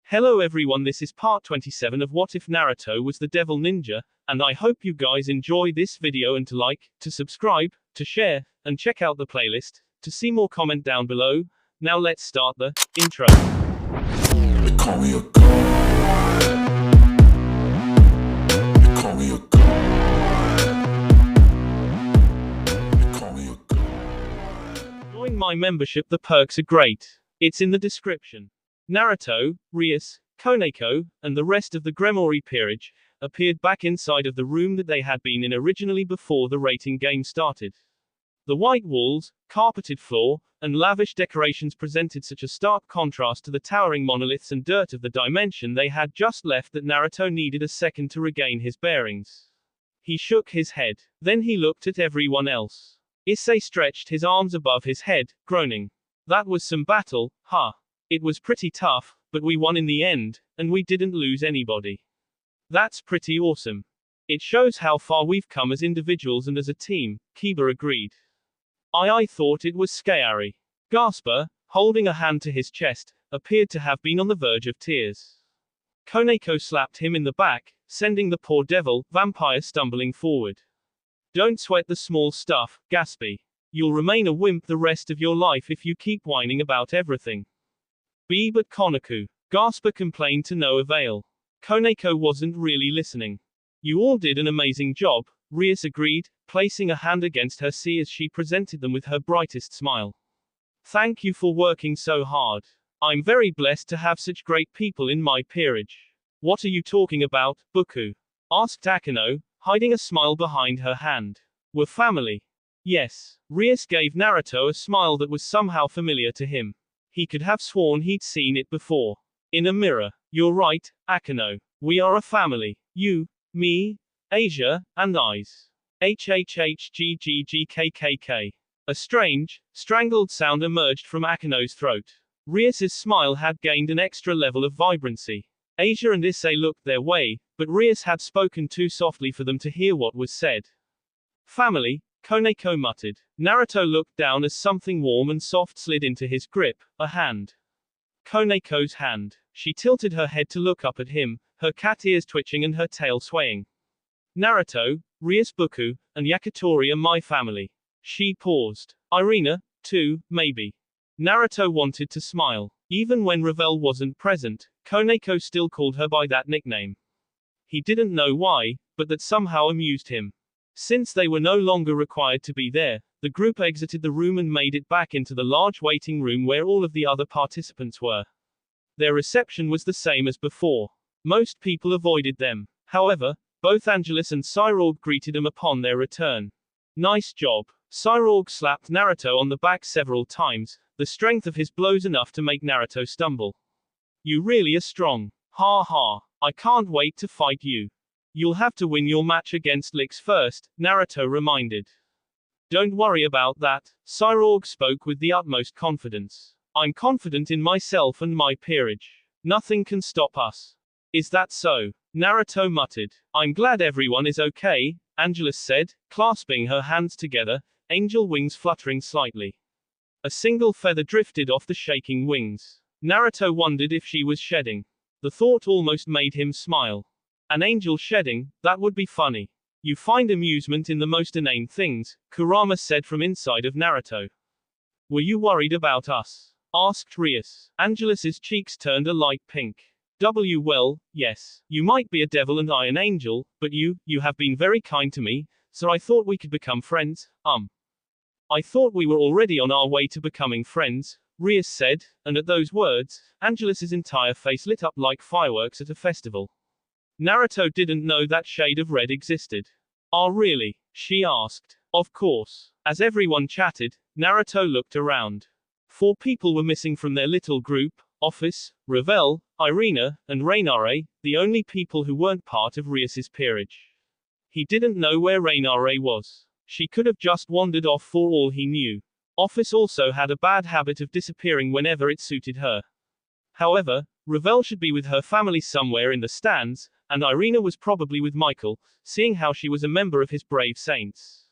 Hello everyone, this is part 27 of What If Naruto Was the Devil Ninja, and I hope you guys enjoy this video and to like, to subscribe, to share, and check out the playlist. To see more, comment down below. Now let's start the intro. They call me a god. They call me a god. They call me a god. Join my membership, the perks are great. It's in the description. Naruto, Rias, Koneko, and the rest of the Gremory peerage appeared back inside of the room that they had been in originally before the rating game started. The white walls, carpeted floor, and lavish decorations presented such a stark contrast to the towering monoliths and dirt of the dimension they had just left that Naruto needed a second to regain his bearings. He shook his head. Then he looked at everyone else. Issei stretched his arms above his head, groaning. That was some battle, huh? It was pretty tough, but we won in the end, and we didn't lose anybody. That's pretty awesome. It shows how far we've come as individuals and as a team, Kiba agreed. I thought it was scary. Gasper, holding a hand to his chest, appeared to have been on the verge of tears. Koneko slapped him in the back, sending the poor devil, vampire stumbling forward. Don't sweat the small stuff, Gaspy. You'll remain a wimp the rest of your life if you keep whining about everything. But Koneko. Gasper complained to no avail. Koneko wasn't really listening. You all did an amazing job, Rias agreed, placing a hand against her C as she presented them with her brightest smile. Thank you for working so hard. I'm very blessed to have such great people in my peerage. What are you talking about, Buku? Asked Akeno, hiding a smile behind her hand. We're family. Yes. Rias gave Naruto a smile that was somehow familiar to him. He could have sworn he'd seen it before. In a mirror. You're right, Akeno. We are a family. You, me, Asia, and Eyes. HHHGGGKKK. A strange, strangled sound emerged from Akeno's throat. Rias's smile had gained an extra level of vibrancy. Asia and Issei looked their way, but Rias had spoken too softly for them to hear what was said. Family, Koneko muttered. Naruto looked down as something warm and soft slid into his grip, a hand. Koneko's hand. She tilted her head to look up at him, her cat ears twitching and her tail swaying. Naruto, Rias, Buku, and Yakitori are my family. She paused. Irina, too, maybe. Naruto wanted to smile. Even when Revel wasn't present, Koneko still called her by that nickname. He didn't know why, but that somehow amused him. Since they were no longer required to be there, the group exited the room and made it back into the large waiting room where all of the other participants were. Their reception was the same as before. Most people avoided them. However, both Angelus and Cyborg greeted them upon their return. Nice job. Cyborg slapped Naruto on the back several times, the strength of his blows enough to make Naruto stumble. You really are strong. Ha ha. I can't wait to fight you. You'll have to win your match against Lix first, Naruto reminded. Don't worry about that, Cyborg spoke with the utmost confidence. I'm confident in myself and my peerage. Nothing can stop us. Is that so? Naruto muttered. I'm glad everyone is okay, Angelus said, clasping her hands together, angel wings fluttering slightly. A single feather drifted off the shaking wings. Naruto wondered if she was shedding. The thought almost made him smile. An angel shedding, that would be funny. You find amusement in the most inane things, Kurama said from inside of Naruto. Were you worried about us? Asked Rias. Angelus's cheeks turned a light pink. Well, yes. You might be a devil and I an angel, but you have been very kind to me, so I thought we could become friends, I thought we were already on our way to becoming friends, Rias said, and at those words, Angelus's entire face lit up like fireworks at a festival. Naruto didn't know that shade of red existed. Ah, really? She asked. Of course. As everyone chatted, Naruto looked around. 4 people were missing from their little group: Office, Revel, Irina, and Rainare, the only people who weren't part of Rias's peerage. He didn't know where Rainare was. She could have just wandered off for all he knew. Office also had a bad habit of disappearing whenever it suited her. However, Revel should be with her family somewhere in the stands, and Irina was probably with Michael, seeing how she was a member of his brave saints.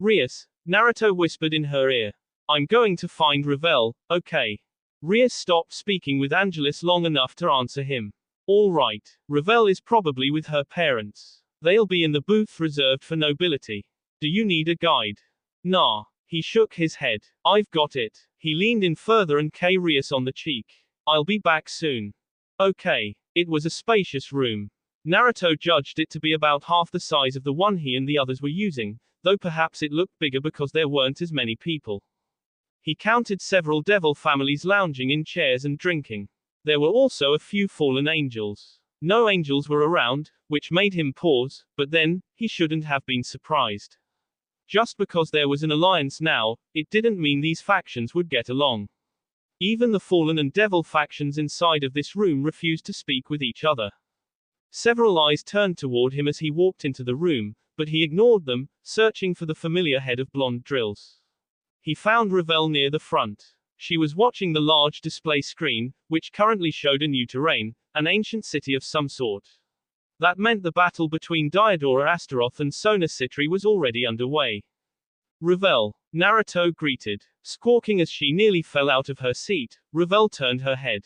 Rias, Naruto whispered in her ear. I'm going to find Revel, okay? Rias stopped speaking with Angelus long enough to answer him. All right. Ravel is probably with her parents. They'll be in the booth reserved for nobility. Do you need a guide? Nah. He shook his head. I've got it. He leaned in further and kissed Rias on the cheek. I'll be back soon. Okay. It was a spacious room. Naruto judged it to be about half the size of the one he and the others were using, though perhaps it looked bigger because there weren't as many people. He counted several devil families lounging in chairs and drinking. There were also a few fallen angels. No angels were around, which made him pause, but then, he shouldn't have been surprised. Just because there was an alliance now, it didn't mean these factions would get along. Even the fallen and devil factions inside of this room refused to speak with each other. Several eyes turned toward him as he walked into the room, but he ignored them, searching for the familiar head of blonde drills. He found Ravel near the front. She was watching the large display screen, which currently showed a new terrain, an ancient city of some sort. That meant the battle between Diodora Astaroth and Sona Citri was already underway. Ravel, Naruto greeted. Squawking as she nearly fell out of her seat, Ravel turned her head.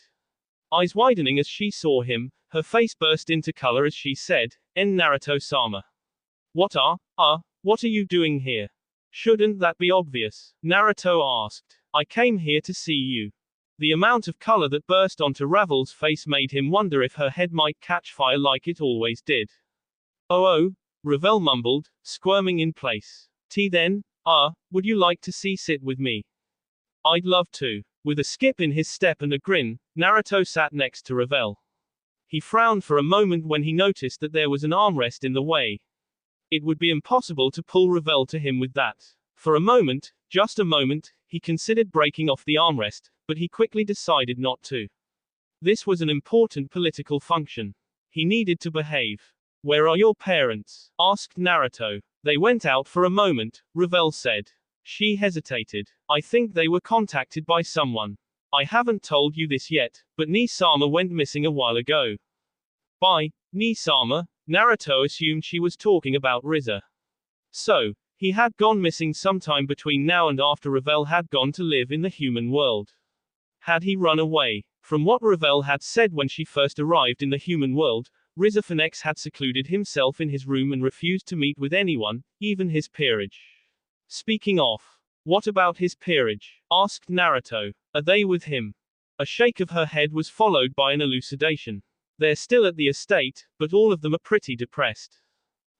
Eyes widening as she saw him, her face burst into color as she said, "En Naruto-sama. What are you doing here? Shouldn't that be obvious?" Naruto asked. "I came here to see you." The amount of color that burst onto Ravel's face made him wonder if her head might catch fire like it always did. Oh, Ravel mumbled, squirming in place. Then, would you like to sit with me? I'd love to. With a skip in his step and a grin, Naruto sat next to Ravel. He frowned for a moment when he noticed that there was an armrest in the way. It would be impossible to pull Ravel to him with that. For a moment, just a moment, he considered breaking off the armrest, but he quickly decided not to. This was an important political function. He needed to behave. "Where are your parents?" asked Naruto. "They went out for a moment," Ravel said. She hesitated. "I think they were contacted by someone. I haven't told you this yet, but Ni-sama went missing a while ago." By Ni-sama, Naruto assumed she was talking about Riza. So, he had gone missing sometime between now and after Ravel had gone to live in the human world. Had he run away? From what Ravel had said when she first arrived in the human world, Riza Phoenix had secluded himself in his room and refused to meet with anyone, even his peerage. Speaking of, what about his peerage? Asked Naruto. Are they with him? A shake of her head was followed by an elucidation. They're still at the estate, but all of them are pretty depressed.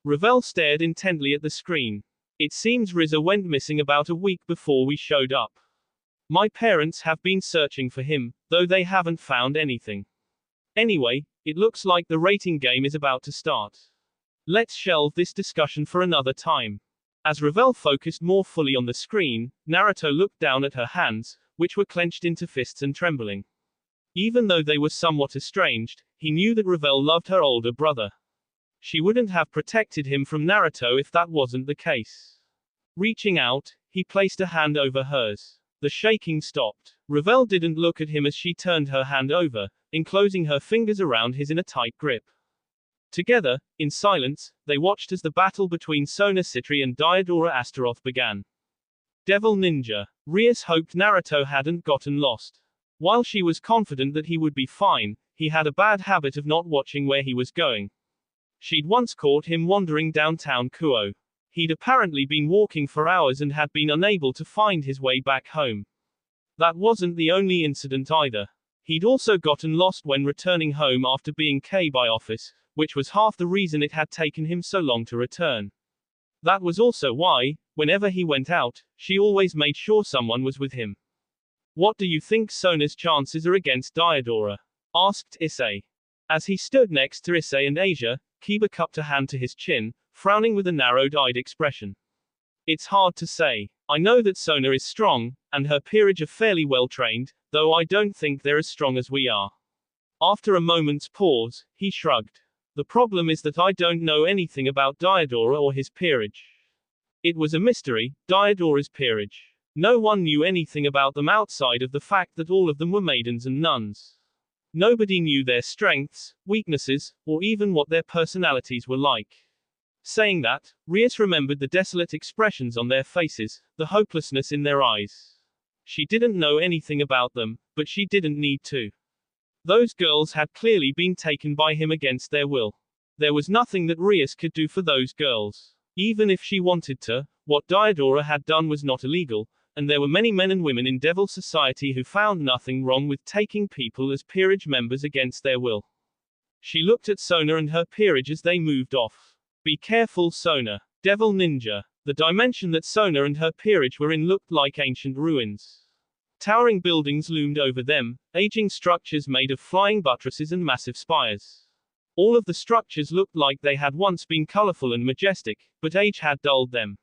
Ravel stared intently at the screen. It seems Riza went missing about a week before we showed up. My parents have been searching for him, though they haven't found anything. Anyway, it looks like the rating game is about to start. Let's shelve this discussion for another time. As Ravel focused more fully on the screen, Naruto looked down at her hands, which were clenched into fists and trembling. Even though they were somewhat estranged, he knew that Ravel loved her older brother. She wouldn't have protected him from Naruto if that wasn't the case. Reaching out, he placed a hand over hers. The shaking stopped. Ravel didn't look at him as she turned her hand over, enclosing her fingers around his in a tight grip. Together, in silence, they watched as the battle between Sona Citri and Diodora Astaroth began. Devil Ninja. Rias hoped Naruto hadn't gotten lost. While she was confident that he would be fine, he had a bad habit of not watching where he was going. She'd once caught him wandering downtown Kuo. He'd apparently been walking for hours and had been unable to find his way back home. That wasn't the only incident either. He'd also gotten lost when returning home after being killed by office, which was half the reason it had taken him so long to return. That was also why, whenever he went out, she always made sure someone was with him. What do you think Sona's chances are against Diodora? Asked Issei. As he stood next to Issei and Asia, Kiba cupped a hand to his chin, frowning with a narrowed-eyed expression. It's hard to say. I know that Sona is strong, and her peerage are fairly well-trained, though I don't think they're as strong as we are. After a moment's pause, he shrugged. The problem is that I don't know anything about Diodora or his peerage. It was a mystery, Diodora's peerage. No one knew anything about them outside of the fact that all of them were maidens and nuns. Nobody knew their strengths, weaknesses, or even what their personalities were like. Saying that, Rias remembered the desolate expressions on their faces, the hopelessness in their eyes. She didn't know anything about them, but she didn't need to. Those girls had clearly been taken by him against their will. There was nothing that Rias could do for those girls. Even if she wanted to, what Diodora had done was not illegal, and there were many men and women in Devil Society who found nothing wrong with taking people as peerage members against their will. She looked at Sona and her peerage as they moved off. Be careful, Sona. Devil Ninja. The dimension that Sona and her peerage were in looked like ancient ruins. Towering buildings loomed over them, aging structures made of flying buttresses and massive spires. All of the structures looked like they had once been colorful and majestic, but age had dulled them.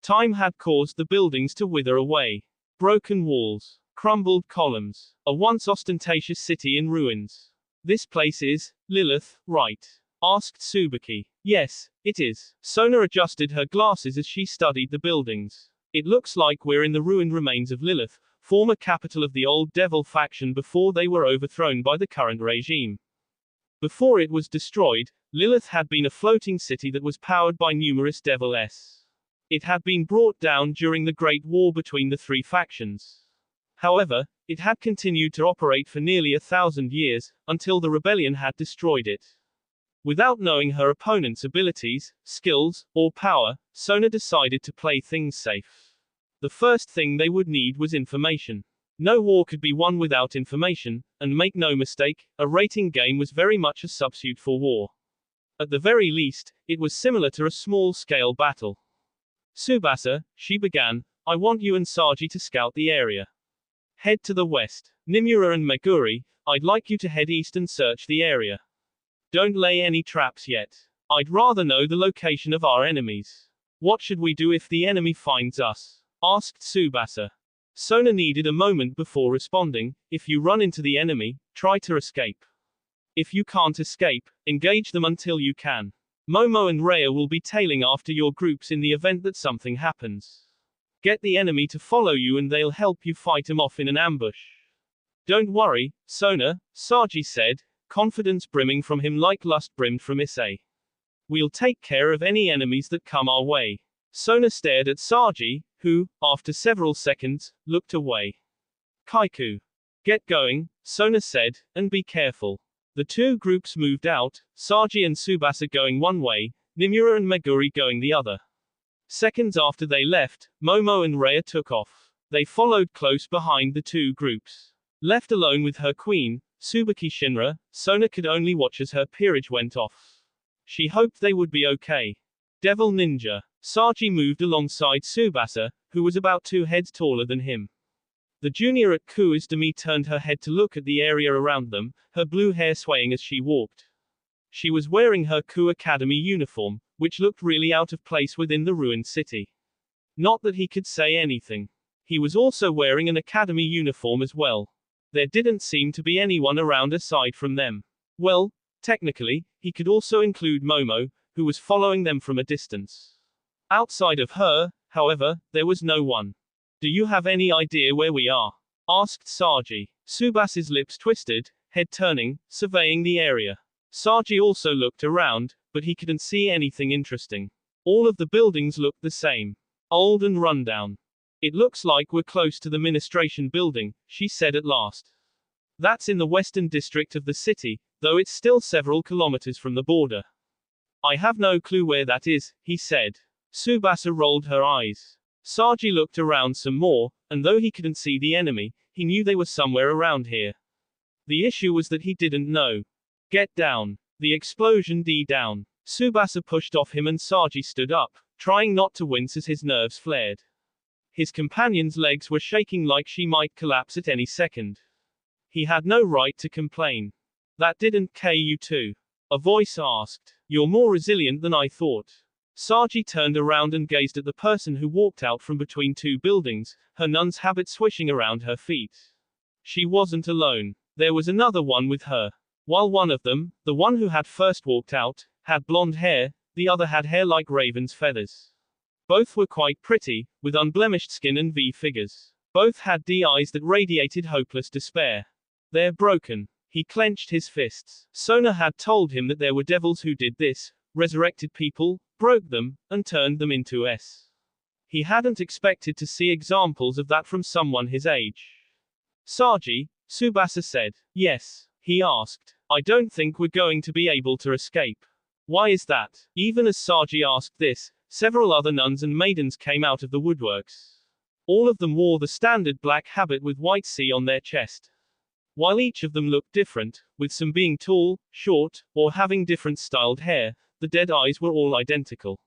Time had caused the buildings to wither away. Broken walls, crumbled columns, a once ostentatious city in ruins. This place is Lilith, right? Asked Tsubaki. Yes, it is. Sona adjusted her glasses as she studied the buildings. It looks like we're in the ruined remains of Lilith, former capital of the old devil faction before they were overthrown by the current regime. Before it was destroyed, Lilith had been a floating city that was powered by numerous devils. It had been brought down during the Great War between the three factions. However, it had continued to operate for nearly 1,000 years, until the rebellion had destroyed it. Without knowing her opponent's abilities, skills, or power, Sona decided to play things safe. The first thing they would need was information. No war could be won without information, and make no mistake, a rating game was very much a substitute for war. At the very least, it was similar to a small-scale battle. Tsubasa, she began, I want you and Saji to scout the area. Head to the west. Nimura and Meguri, I'd like you to head east and search the area. Don't lay any traps yet. I'd rather know the location of our enemies. What should we do if the enemy finds us? Asked Tsubasa. Sona needed a moment before responding. If you run into the enemy, try to escape. If you can't escape, engage them until you can. Momo and Rhea will be tailing after your groups in the event that something happens. Get the enemy to follow you and they'll help you fight him off in an ambush. Don't worry, Sona, Saji said, confidence brimming from him like lust brimmed from Issei. We'll take care of any enemies that come our way. Sona stared at Saji, who, after several seconds, looked away. Kaiku. Get going, Sona said, and be careful. The two groups moved out, Saji and Tsubasa going one way, Nimura and Meguri going the other. Seconds after they left, Momo and Rhea took off. They followed close behind the two groups. Left alone with her queen, Tsubaki Shinra, Sona could only watch as her peerage went off. She hoped they would be okay. Devil Ninja. Saji moved alongside Tsubasa, who was about 2 heads taller than him. The junior at Ku's Demi turned her head to look at the area around them, her blue hair swaying as she walked. She was wearing her Ku Academy uniform, which looked really out of place within the ruined city. Not that he could say anything. He was also wearing an academy uniform as well. There didn't seem to be anyone around aside from them. Well, technically, he could also include Momo, who was following them from a distance. Outside of her, however, there was no one. Do you have any idea where we are? Asked Saji. Tsubasa's lips twisted, head turning, surveying the area. Saji also looked around, but he couldn't see anything interesting. All of the buildings looked the same. Old and rundown. It looks like we're close to the ministration building, she said at last. That's in the western district of the city, though it's still several kilometers from the border. I have no clue where that is, he said. Tsubasa rolled her eyes. Saji looked around some more, and though he couldn't see the enemy, he knew they were somewhere around here. The issue was that he didn't know. Get down. The explosion down. Tsubasa pushed off him and Saji stood up, trying not to wince as his nerves flared. His companion's legs were shaking like she might collapse at any second. He had no right to complain. That didn't kill you too? A voice asked. You're more resilient than I thought. Saji turned around and gazed at the person who walked out from between two buildings, her nun's habit swishing around her feet. She wasn't alone. There was another one with her. While one of them, the one who had first walked out, had blonde hair, the other had hair like raven's feathers. Both were quite pretty, with unblemished skin and V figures. Both had D eyes that radiated hopeless despair. They're broken. He clenched his fists. Sona had told him that there were devils who did this, resurrected people, broke them, and turned them into S. He hadn't expected to see examples of that from someone his age. Saji, Tsubasa said. Yes, he asked. I don't think we're going to be able to escape. Why is that? Even as Saji asked this, several other nuns and maidens came out of the woodworks. All of them wore the standard black habit with white C on their chest. While each of them looked different, with some being tall, short, or having different styled hair, the dead eyes were all identical.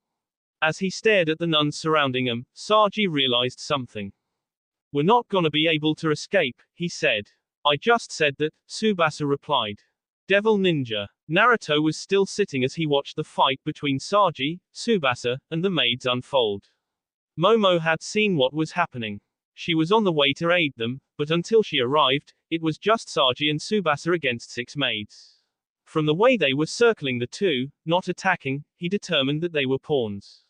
As he stared at the nuns surrounding him, Saji realized something. We're not gonna be able to escape, he said. I just said that, Tsubasa replied. Devil Ninja. Naruto was still sitting as he watched the fight between Saji, Tsubasa, and the maids unfold. Momo had seen what was happening. She was on the way to aid them, but until she arrived, it was just Saji and Tsubasa against 6 maids. From the way they were circling the two, not attacking, he determined that they were pawns.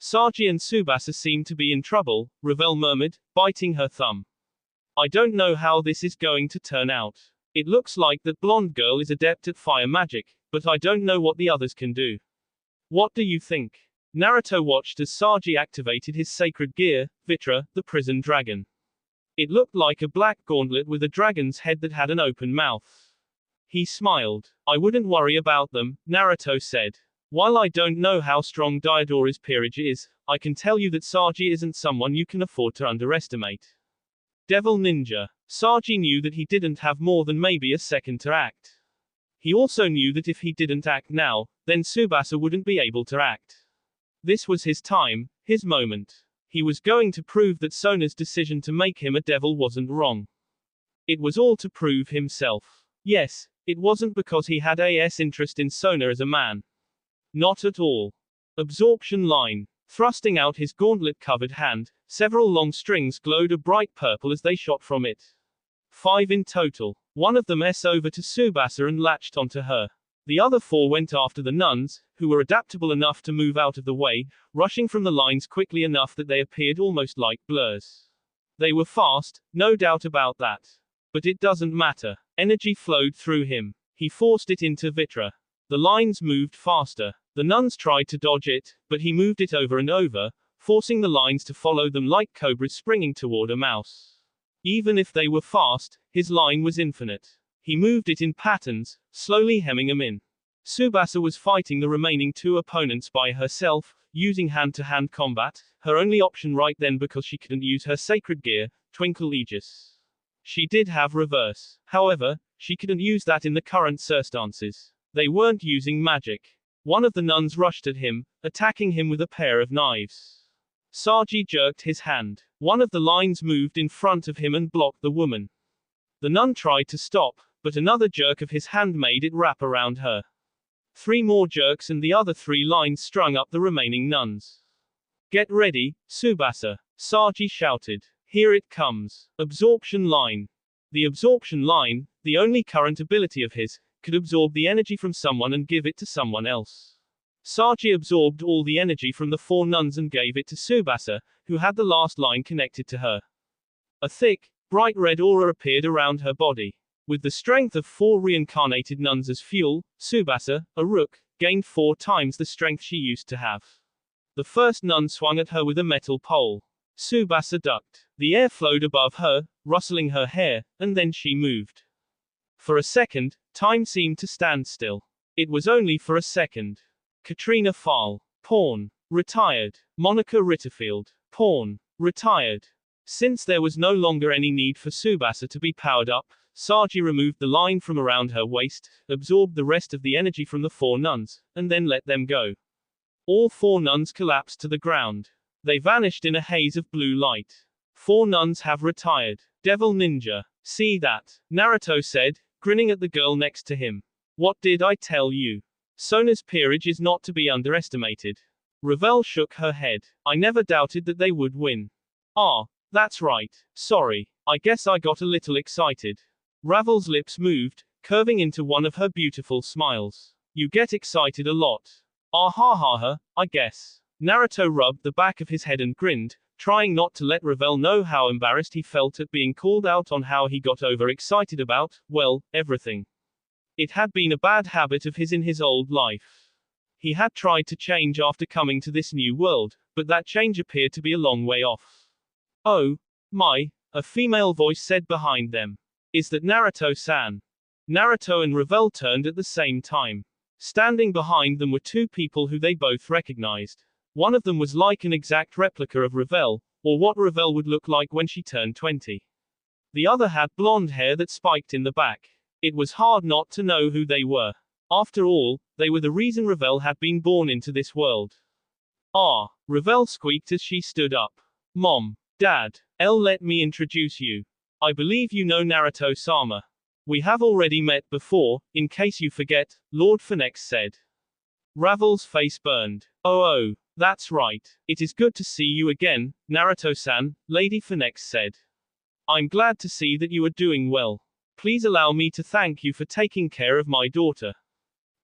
Saji and Tsubasa seemed to be in trouble, Ravel murmured, biting her thumb. I don't know how this is going to turn out. It looks like that blonde girl is adept at fire magic, but I don't know what the others can do. What do you think? Naruto watched as Saji activated his sacred gear, Vitra, the prison dragon. It looked like a black gauntlet with a dragon's head that had an open mouth. He smiled. I wouldn't worry about them, Naruto said. While I don't know how strong Diodori's peerage is, I can tell you that Saji isn't someone you can afford to underestimate. Devil Ninja. Saji knew that he didn't have more than maybe a second to act. He also knew that if he didn't act now, then Tsubasa wouldn't be able to act. This was his time, his moment. He was going to prove that Sona's decision to make him a devil wasn't wrong. It was all to prove himself. Yes, it wasn't because he had interest in Sona as a man. Not at all. Absorption line. Thrusting out his gauntlet-covered hand, several long strings glowed a bright purple as they shot from it. 5 in total. One of them over to Tsubasa and latched onto her. The other 4 went after the nuns, who were adaptable enough to move out of the way, rushing from the lines quickly enough that they appeared almost like blurs. They were fast, no doubt about that. But it doesn't matter. Energy flowed through him. He forced it into Vitra. The lines moved faster. The nuns tried to dodge it, but he moved it over and over, forcing the lines to follow them like cobras springing toward a mouse. Even if they were fast, his line was infinite. He moved it in patterns, slowly hemming them in. Tsubasa was fighting the remaining 2 opponents by herself, using hand-to-hand combat, her only option right then because she couldn't use her sacred gear, Twinkle Aegis. She did have reverse. However, she couldn't use that in the current circumstances. They weren't using magic. One of the nuns rushed at him, attacking him with a pair of knives. Saji jerked his hand. One of the lines moved in front of him and blocked the woman. The nun tried to stop, but another jerk of his hand made it wrap around her. 3 more jerks and the other 3 lines strung up the remaining nuns. Get ready, Tsubasa, Saji shouted. Here it comes. Absorption line. The absorption line, the only current ability of his, could absorb the energy from someone and give it to someone else. Saji absorbed all the energy from the 4 nuns and gave it to Tsubasa, who had the last line connected to her. A thick, bright red aura appeared around her body. With the strength of 4 reincarnated nuns as fuel, Tsubasa, a rook, gained 4 times the strength she used to have. The first nun swung at her with a metal pole. Tsubasa ducked. The air flowed above her, rustling her hair, and then she moved. For a second, time seemed to stand still. It was only for a second. Katrina Fahl. Pawn. Retired. Monica Ritterfield. Pawn. Retired. Since there was no longer any need for Tsubasa to be powered up, Saji removed the line from around her waist, absorbed the rest of the energy from the 4 nuns, and then let them go. All 4 nuns collapsed to the ground. They vanished in a haze of blue light. 4 nuns have retired. Devil Ninja. See that? Naruto said, grinning at the girl next to him. What did I tell you? Sona's peerage is not to be underestimated. Ravel shook her head. I never doubted that they would win. Ah, that's right. Sorry. I guess I got a little excited. Ravel's lips moved, curving into one of her beautiful smiles. You get excited a lot. Ah ha ha ha, I guess. Naruto rubbed the back of his head and grinned, trying not to let Ravel know how embarrassed he felt at being called out on how he got overexcited about, well, everything. It had been a bad habit of his in his old life. He had tried to change after coming to this new world, but that change appeared to be a long way off. Oh, my, a female voice said behind them. Is that Naruto-san? Naruto and Revel turned at the same time. Standing behind them were two people who they both recognized. One of them was like an exact replica of Revel, or what Revel would look like when she turned 20. The other had blonde hair that spiked in the back. It was hard not to know who they were. After all, they were the reason Revel had been born into this world. Ah, Revel squeaked as she stood up. Mom, Dad, let me introduce you. I believe you know Naruto-sama. We have already met before, in case you forget, Lord Phoenix said. Ravel's face burned. Oh, that's right. It is good to see you again, Naruto-san, Lady Phoenix said. I'm glad to see that you are doing well. Please allow me to thank you for taking care of my daughter.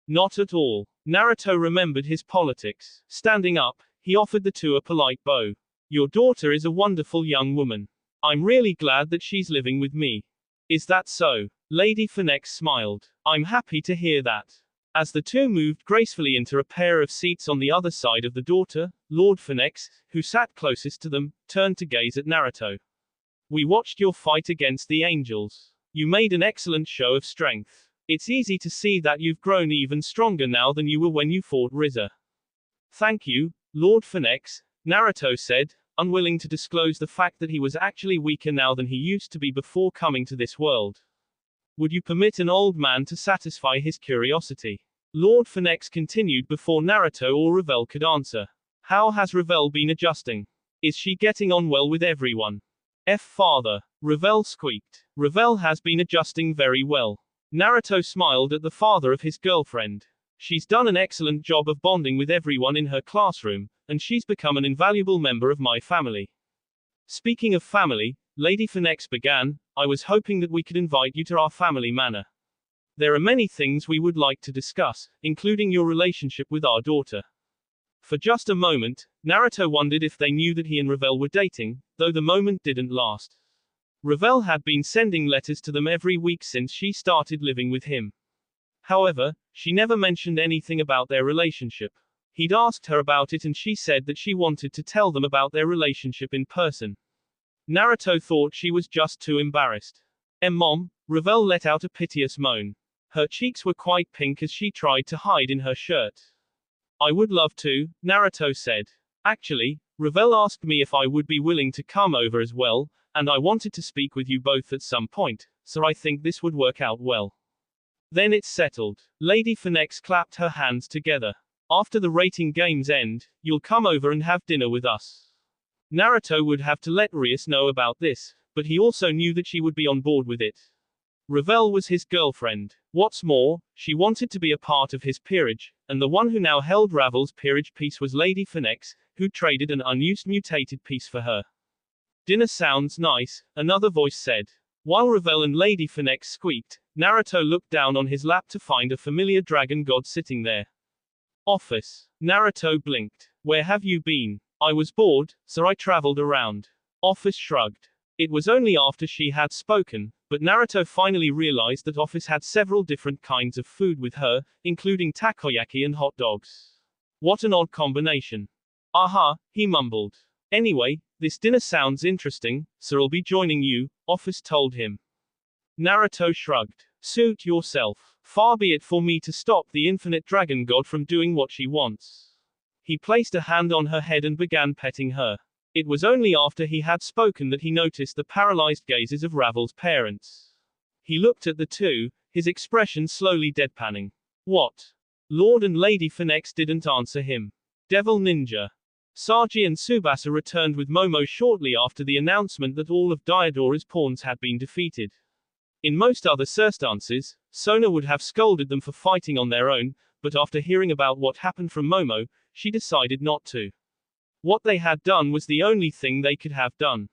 Not at all. Naruto remembered his politics. Standing up, he offered the two a polite bow. Your daughter is a wonderful young woman. I'm really glad that she's living with me. Is that so? Lady Phoenix smiled. I'm happy to hear that. As the two moved gracefully into a pair of seats on the other side of the daughter, Lord Phoenix, who sat closest to them, turned to gaze at Naruto. We watched your fight against the angels. You made an excellent show of strength. It's easy to see that you've grown even stronger now than you were when you fought Riza. Thank you, Lord Phoenix, Naruto said, unwilling to disclose the fact that he was actually weaker now than he used to be before coming to this world. Would you permit an old man to satisfy his curiosity? Lord Phoenix continued before Naruto or Revel could answer. How has Revel been adjusting? Is she getting on well with everyone? Father, Revel squeaked. Revel has been adjusting very well. Naruto smiled at the father of his girlfriend. She's done an excellent job of bonding with everyone in her classroom, and she's become an invaluable member of my family. Speaking of family, Lady Phoenix began, I was hoping that we could invite you to our family manor. There are many things we would like to discuss, including your relationship with our daughter. For just a moment, Naruto wondered if they knew that he and Revel were dating, though the moment didn't last. Revel had been sending letters to them every week since she started living with him. However, she never mentioned anything about their relationship. He'd asked her about it and she said that she wanted to tell them about their relationship in person. Naruto thought she was just too embarrassed. Mom, Revel let out a piteous moan. Her cheeks were quite pink as she tried to hide in her shirt. I would love to, Naruto said. Actually, Revel asked me if I would be willing to come over as well, and I wanted to speak with you both at some point, so I think this would work out well. Then it's settled. Lady Phoenix clapped her hands together. After the rating games end, you'll come over and have dinner with us. Naruto would have to let Rias know about this, but he also knew that she would be on board with it. Revel was his girlfriend. What's more, she wanted to be a part of his peerage, and the one who now held Ravel's peerage piece was Lady Phoenix, who traded an unused mutated piece for her. Dinner sounds nice, another voice said. While Revel and Lady Phoenix squeaked, Naruto looked down on his lap to find a familiar dragon god sitting there. Office. Naruto blinked. Where have you been? I was bored, so I traveled around. Office shrugged. It was only after she had spoken, but Naruto finally realized that Office had several different kinds of food with her, including takoyaki and hot dogs. What an odd combination. Aha, he mumbled. Anyway, this dinner sounds interesting, so I'll be joining you, Office told him. Naruto shrugged. Suit yourself. Far be it for me to stop the infinite dragon god from doing what she wants. He placed a hand on her head and began petting her. It was only after he had spoken that he noticed the paralyzed gazes of Ravel's parents. He looked at the two, his expression slowly deadpanning. What? Lord and Lady Phoenix didn't answer him. Devil Ninja. Saji and Tsubasa returned with Momo shortly after the announcement that all of Diadora's pawns had been defeated. In most other circumstances, Sona would have scolded them for fighting on their own, but after hearing about what happened from Momo, she decided not to. What they had done was the only thing they could have done.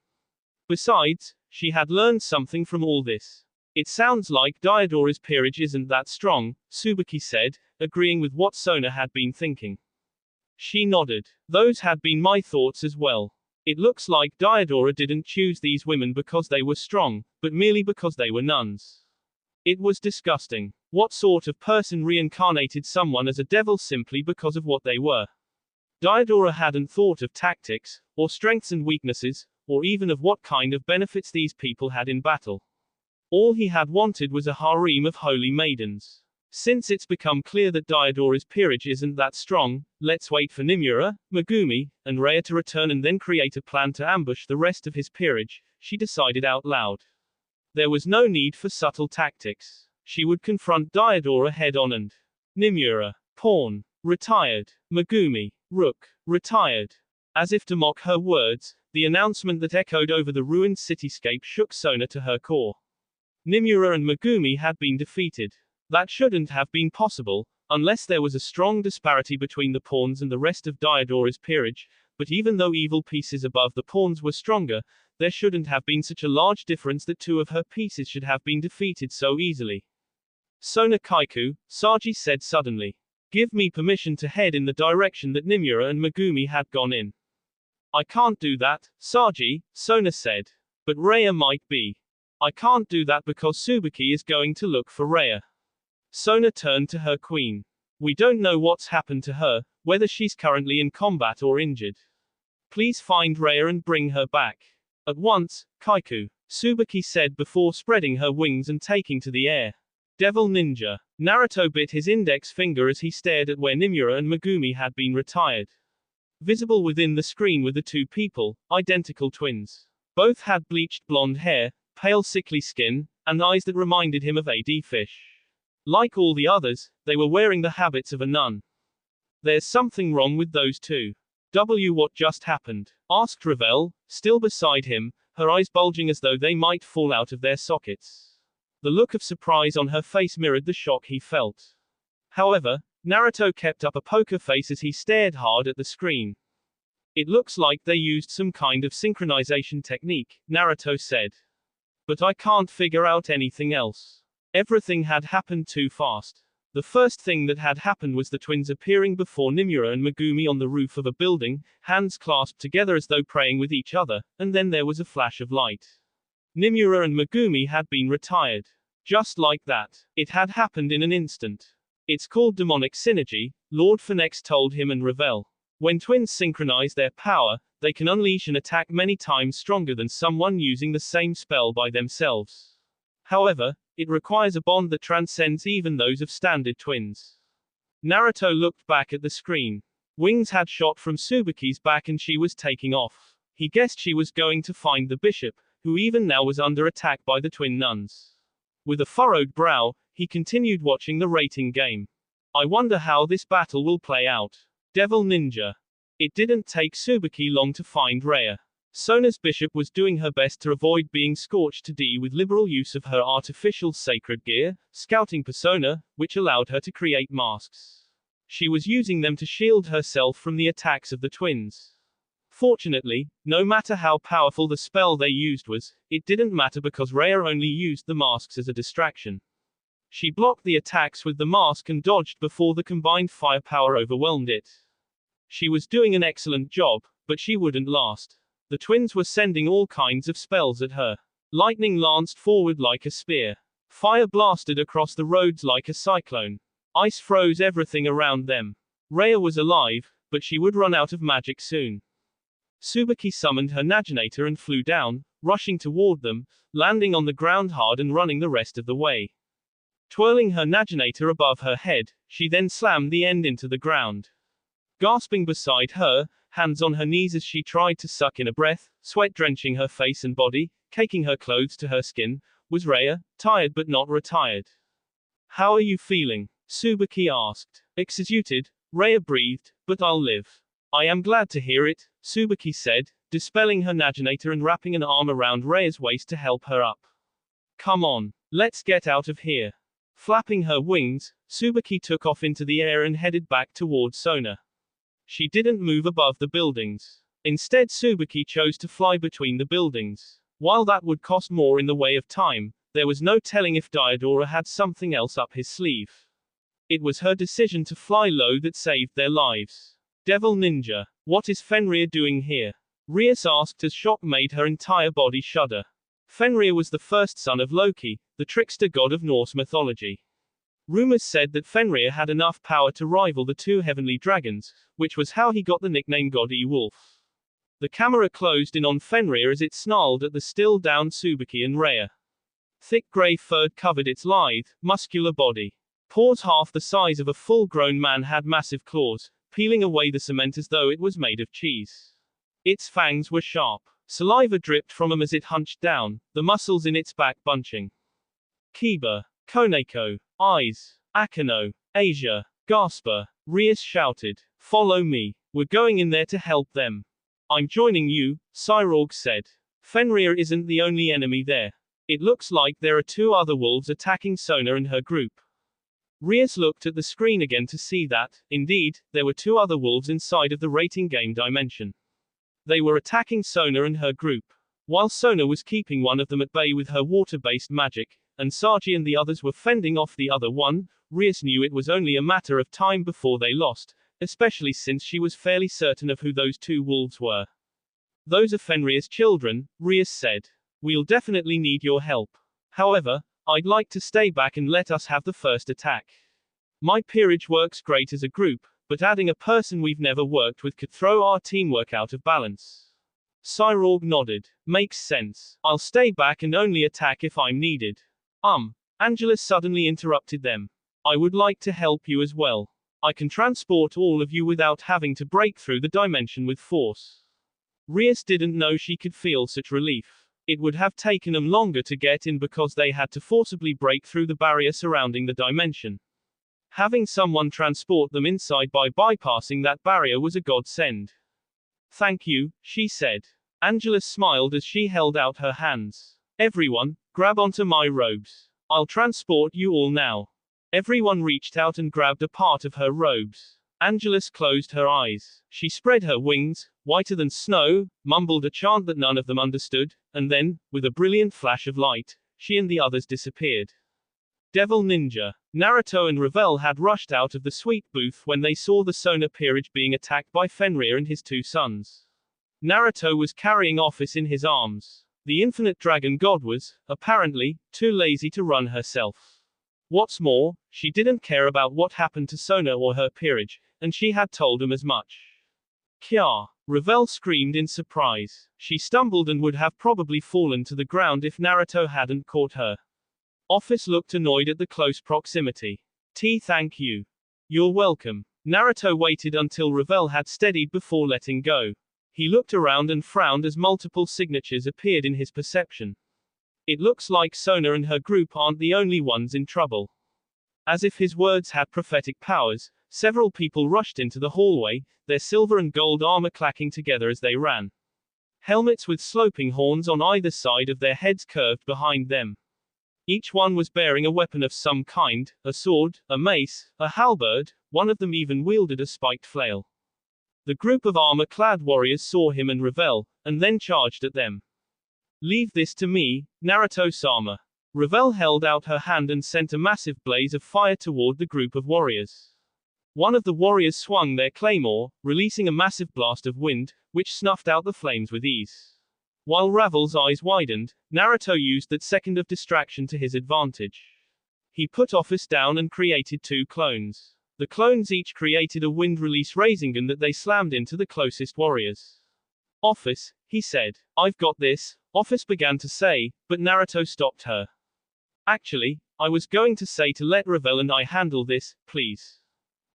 Besides, she had learned something from all this. It sounds like Diadora's peerage isn't that strong, Tsubaki said, agreeing with what Sona had been thinking. She nodded. Those had been my thoughts as well. It looks like Diadora didn't choose these women because they were strong, but merely because they were nuns. It was disgusting. What sort of person reincarnated someone as a devil simply because of what they were? Diadora hadn't thought of tactics, or strengths and weaknesses, or even of what kind of benefits these people had in battle. All he had wanted was a harem of holy maidens. Since it's become clear that Diadora's peerage isn't that strong, let's wait for Nimura, Megumi, and Rhea to return and then create a plan to ambush the rest of his peerage, she decided out loud. There was no need for subtle tactics. She would confront Diadora head-on and Nimura, pawn, retired. Megumi, rook, retired. As if to mock her words, the announcement that echoed over the ruined cityscape shook Sona to her core. Nimura and Megumi had been defeated. That shouldn't have been possible, unless there was a strong disparity between the pawns and the rest of Diadora's peerage, but even though evil pieces above the pawns were stronger, there shouldn't have been such a large difference that two of her pieces should have been defeated so easily. Sona Kaiku, Saji said suddenly. Give me permission to head in the direction that Nimura and Megumi had gone in. I can't do that, Saji, Sona said. But Rhea might be. I can't do that because Tsubaki is going to look for Rhea. Sona turned to her queen. We don't know what's happened to her, whether she's currently in combat or injured. Please find Rhea and bring her back. At once, Kaiku, Tsubaki said before spreading her wings and taking to the air. Devil Ninja. Naruto bit his index finger as he stared at where Nimura and Megumi had been retired. Visible within the screen were the two people, identical twins. Both had bleached blonde hair, pale sickly skin, and eyes that reminded him of AD Fish. Like all the others, they were wearing the habits of a nun. There's something wrong with those two. What just happened? Asked Ravel, still beside him, her eyes bulging as though they might fall out of their sockets. The look of surprise on her face mirrored the shock he felt. However, Naruto kept up a poker face as he stared hard at the screen. It looks like they used some kind of synchronization technique, Naruto said. But I can't figure out anything else. Everything had happened too fast. The first thing that had happened was the twins appearing before Nimura and Megumi on the roof of a building, hands clasped together as though praying with each other, and then there was a flash of light. Nimura and Megumi had been retired. Just like that. It had happened in an instant. It's called demonic synergy, Lord Phoenix told him and Ravel. When twins synchronize their power, they can unleash an attack many times stronger than someone using the same spell by themselves. However, it requires a bond that transcends even those of standard twins. Naruto looked back at the screen. Wings had shot from Tsubaki's back and she was taking off. He guessed she was going to find the bishop, who even now was under attack by the twin nuns. With a furrowed brow, he continued watching the rating game. I wonder how this battle will play out. Devil Ninja. It didn't take Tsubaki long to find Rhea. Sona's bishop was doing her best to avoid being scorched to death with liberal use of her artificial sacred gear, scouting persona, which allowed her to create masks. She was using them to shield herself from the attacks of the twins. Fortunately, no matter how powerful the spell they used was, it didn't matter because Rhea only used the masks as a distraction. She blocked the attacks with the mask and dodged before the combined firepower overwhelmed it. She was doing an excellent job, but she wouldn't last. The twins were sending all kinds of spells at her. Lightning lanced forward like a spear. Fire blasted across the roads like a cyclone. Ice froze everything around them. Rhea was alive, but she would run out of magic soon. Tsubaki summoned her Naginator and flew down, rushing toward them, landing on the ground hard and running the rest of the way. Twirling her Naginator above her head, she then slammed the end into the ground. Gasping beside her, hands on her knees as she tried to suck in a breath, sweat drenching her face and body, caking her clothes to her skin, was Rhea, tired but not retired. How are you feeling? Tsubaki asked. Exhausted, Rhea breathed, but I'll live. I am glad to hear it, Tsubaki said, dispelling her Naginator and wrapping an arm around Rhea's waist to help her up. Come on, let's get out of here. Flapping her wings, Tsubaki took off into the air and headed back toward Sona. She didn't move above the buildings. Instead, Tsubaki chose to fly between the buildings. While that would cost more in the way of time, there was no telling if Diadora had something else up his sleeve. It was her decision to fly low that saved their lives. Devil Ninja. What is Fenrir doing here? Rias asked as shock made her entire body shudder. Fenrir was the first son of Loki, the trickster god of Norse mythology. Rumors said that Fenrir had enough power to rival the two heavenly dragons, which was how he got the nickname God E-Wolf. The camera closed in on Fenrir as it snarled at the still-down Tsubaki and Rhea. Thick grey fur covered its lithe, muscular body. Paws half the size of a full-grown man had massive claws, peeling away the cement as though it was made of cheese. Its fangs were sharp. Saliva dripped from them as it hunched down, the muscles in its back bunching. Kiba, Koneko, eyes, Akeno, Asia, Gasper, Rias shouted. Follow me. We're going in there to help them. I'm joining you, Cyrorg said. Fenrir isn't the only enemy there. It looks like there are 2 other wolves attacking Sona and her group. Rias looked at the screen again to see that, indeed, there were 2 other wolves inside of the rating game dimension. They were attacking Sona and her group. While Sona was keeping one of them at bay with her water-based magic, and Saji and the others were fending off the other one, Rias knew it was only a matter of time before they lost, especially since she was fairly certain of who those 2 wolves were. Those are Fenrir's children, Rias said. We'll definitely need your help. However, I'd like to stay back and let us have the first attack. My peerage works great as a group, but adding a person we've never worked with could throw our teamwork out of balance. Cyrorg nodded. Makes sense. I'll stay back and only attack if I'm needed. Angela suddenly interrupted them. I would like to help you as well. I can transport all of you without having to break through the dimension with force. Rias didn't know she could feel such relief. It would have taken them longer to get in because they had to forcibly break through the barrier surrounding the dimension. Having someone transport them inside by bypassing that barrier was a godsend. Thank you, she said. Angela smiled as she held out her hands. Everyone, grab onto my robes. I'll transport you all now. Everyone reached out and grabbed a part of her robes. Angelus closed her eyes. She spread her wings, whiter than snow, mumbled a chant that none of them understood, and then, with a brilliant flash of light, she and the others disappeared. Devil Ninja. Naruto and Ravel had rushed out of the sweet booth when they saw the Sona peerage being attacked by Fenrir and his 2 sons. Naruto was carrying Office in his arms. The infinite dragon god was, apparently, too lazy to run herself. What's more, she didn't care about what happened to Sona or her peerage, and she had told him as much. Kya! Ravel screamed in surprise. She stumbled and would have probably fallen to the ground if Naruto hadn't caught her. Office looked annoyed at the close proximity. Thank you. You're welcome. Naruto waited until Ravel had steadied before letting go. He looked around and frowned as multiple signatures appeared in his perception. It looks like Sona and her group aren't the only ones in trouble. As if his words had prophetic powers, several people rushed into the hallway, their silver and gold armor clacking together as they ran. Helmets with sloping horns on either side of their heads curved behind them. Each one was bearing a weapon of some kind, a sword, a mace, a halberd, one of them even wielded a spiked flail. The group of armor-clad warriors saw him and Ravel, and then charged at them. Leave this to me, Naruto-sama. Ravel held out her hand and sent a massive blaze of fire toward the group of warriors. One of the warriors swung their claymore, releasing a massive blast of wind, which snuffed out the flames with ease. While Ravel's eyes widened, Naruto used that second of distraction to his advantage. He put Office down and created 2 clones. The clones each created a wind-release Rasengan that they slammed into the closest warriors. Office, he said. I've got this, Office began to say, but Naruto stopped her. Actually, I was going to say to let Ravel and I handle this, please.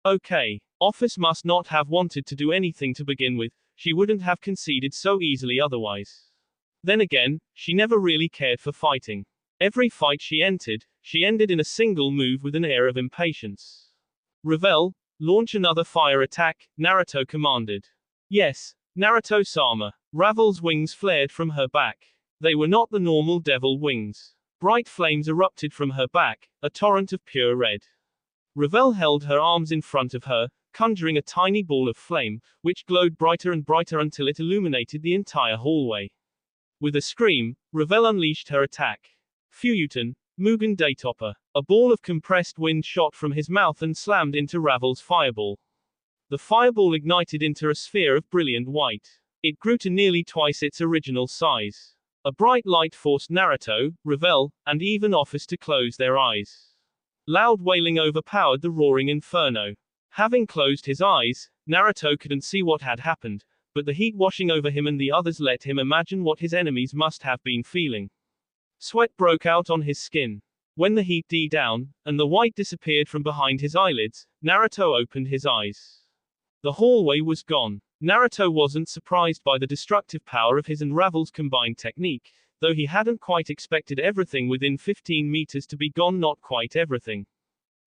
Okay. Office must not have wanted to do anything to begin with, she wouldn't have conceded so easily otherwise. Then again, she never really cared for fighting. Every fight she entered, she ended in a single move with an air of impatience. Ravel, launch another fire attack, Naruto commanded. Yes, Naruto-sama. Ravel's wings flared from her back. They were not the normal devil wings. Bright flames erupted from her back, a torrent of pure red. Ravel held her arms in front of her, conjuring a tiny ball of flame, which glowed brighter and brighter until it illuminated the entire hallway. With a scream, Ravel unleashed her attack. Fuyuten, Mugen Daitopper. A ball of compressed wind shot from his mouth and slammed into Ravel's fireball. The fireball ignited into a sphere of brilliant white. It grew to nearly twice its original size. A bright light forced Naruto, Ravel, and even Office to close their eyes. Loud wailing overpowered the roaring inferno. Having closed his eyes, Naruto couldn't see what had happened, but the heat washing over him and the others let him imagine what his enemies must have been feeling. Sweat broke out on his skin. When the heat died down, and the white disappeared from behind his eyelids, Naruto opened his eyes. The hallway was gone. Naruto wasn't surprised by the destructive power of his and Ravel's combined technique, though he hadn't quite expected everything within 15 meters to be gone. Not quite everything.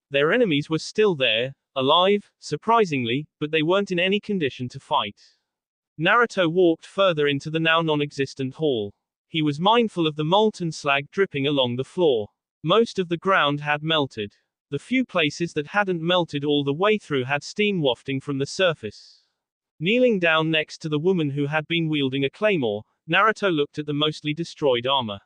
Their enemies were still there, alive, surprisingly, but they weren't in any condition to fight. Naruto walked further into the now non-existent hall. He was mindful of the molten slag dripping along the floor. Most of the ground had melted. The few places that hadn't melted all the way through had steam wafting from the surface. Kneeling down next to the woman who had been wielding a claymore, Naruto looked at the mostly destroyed armor.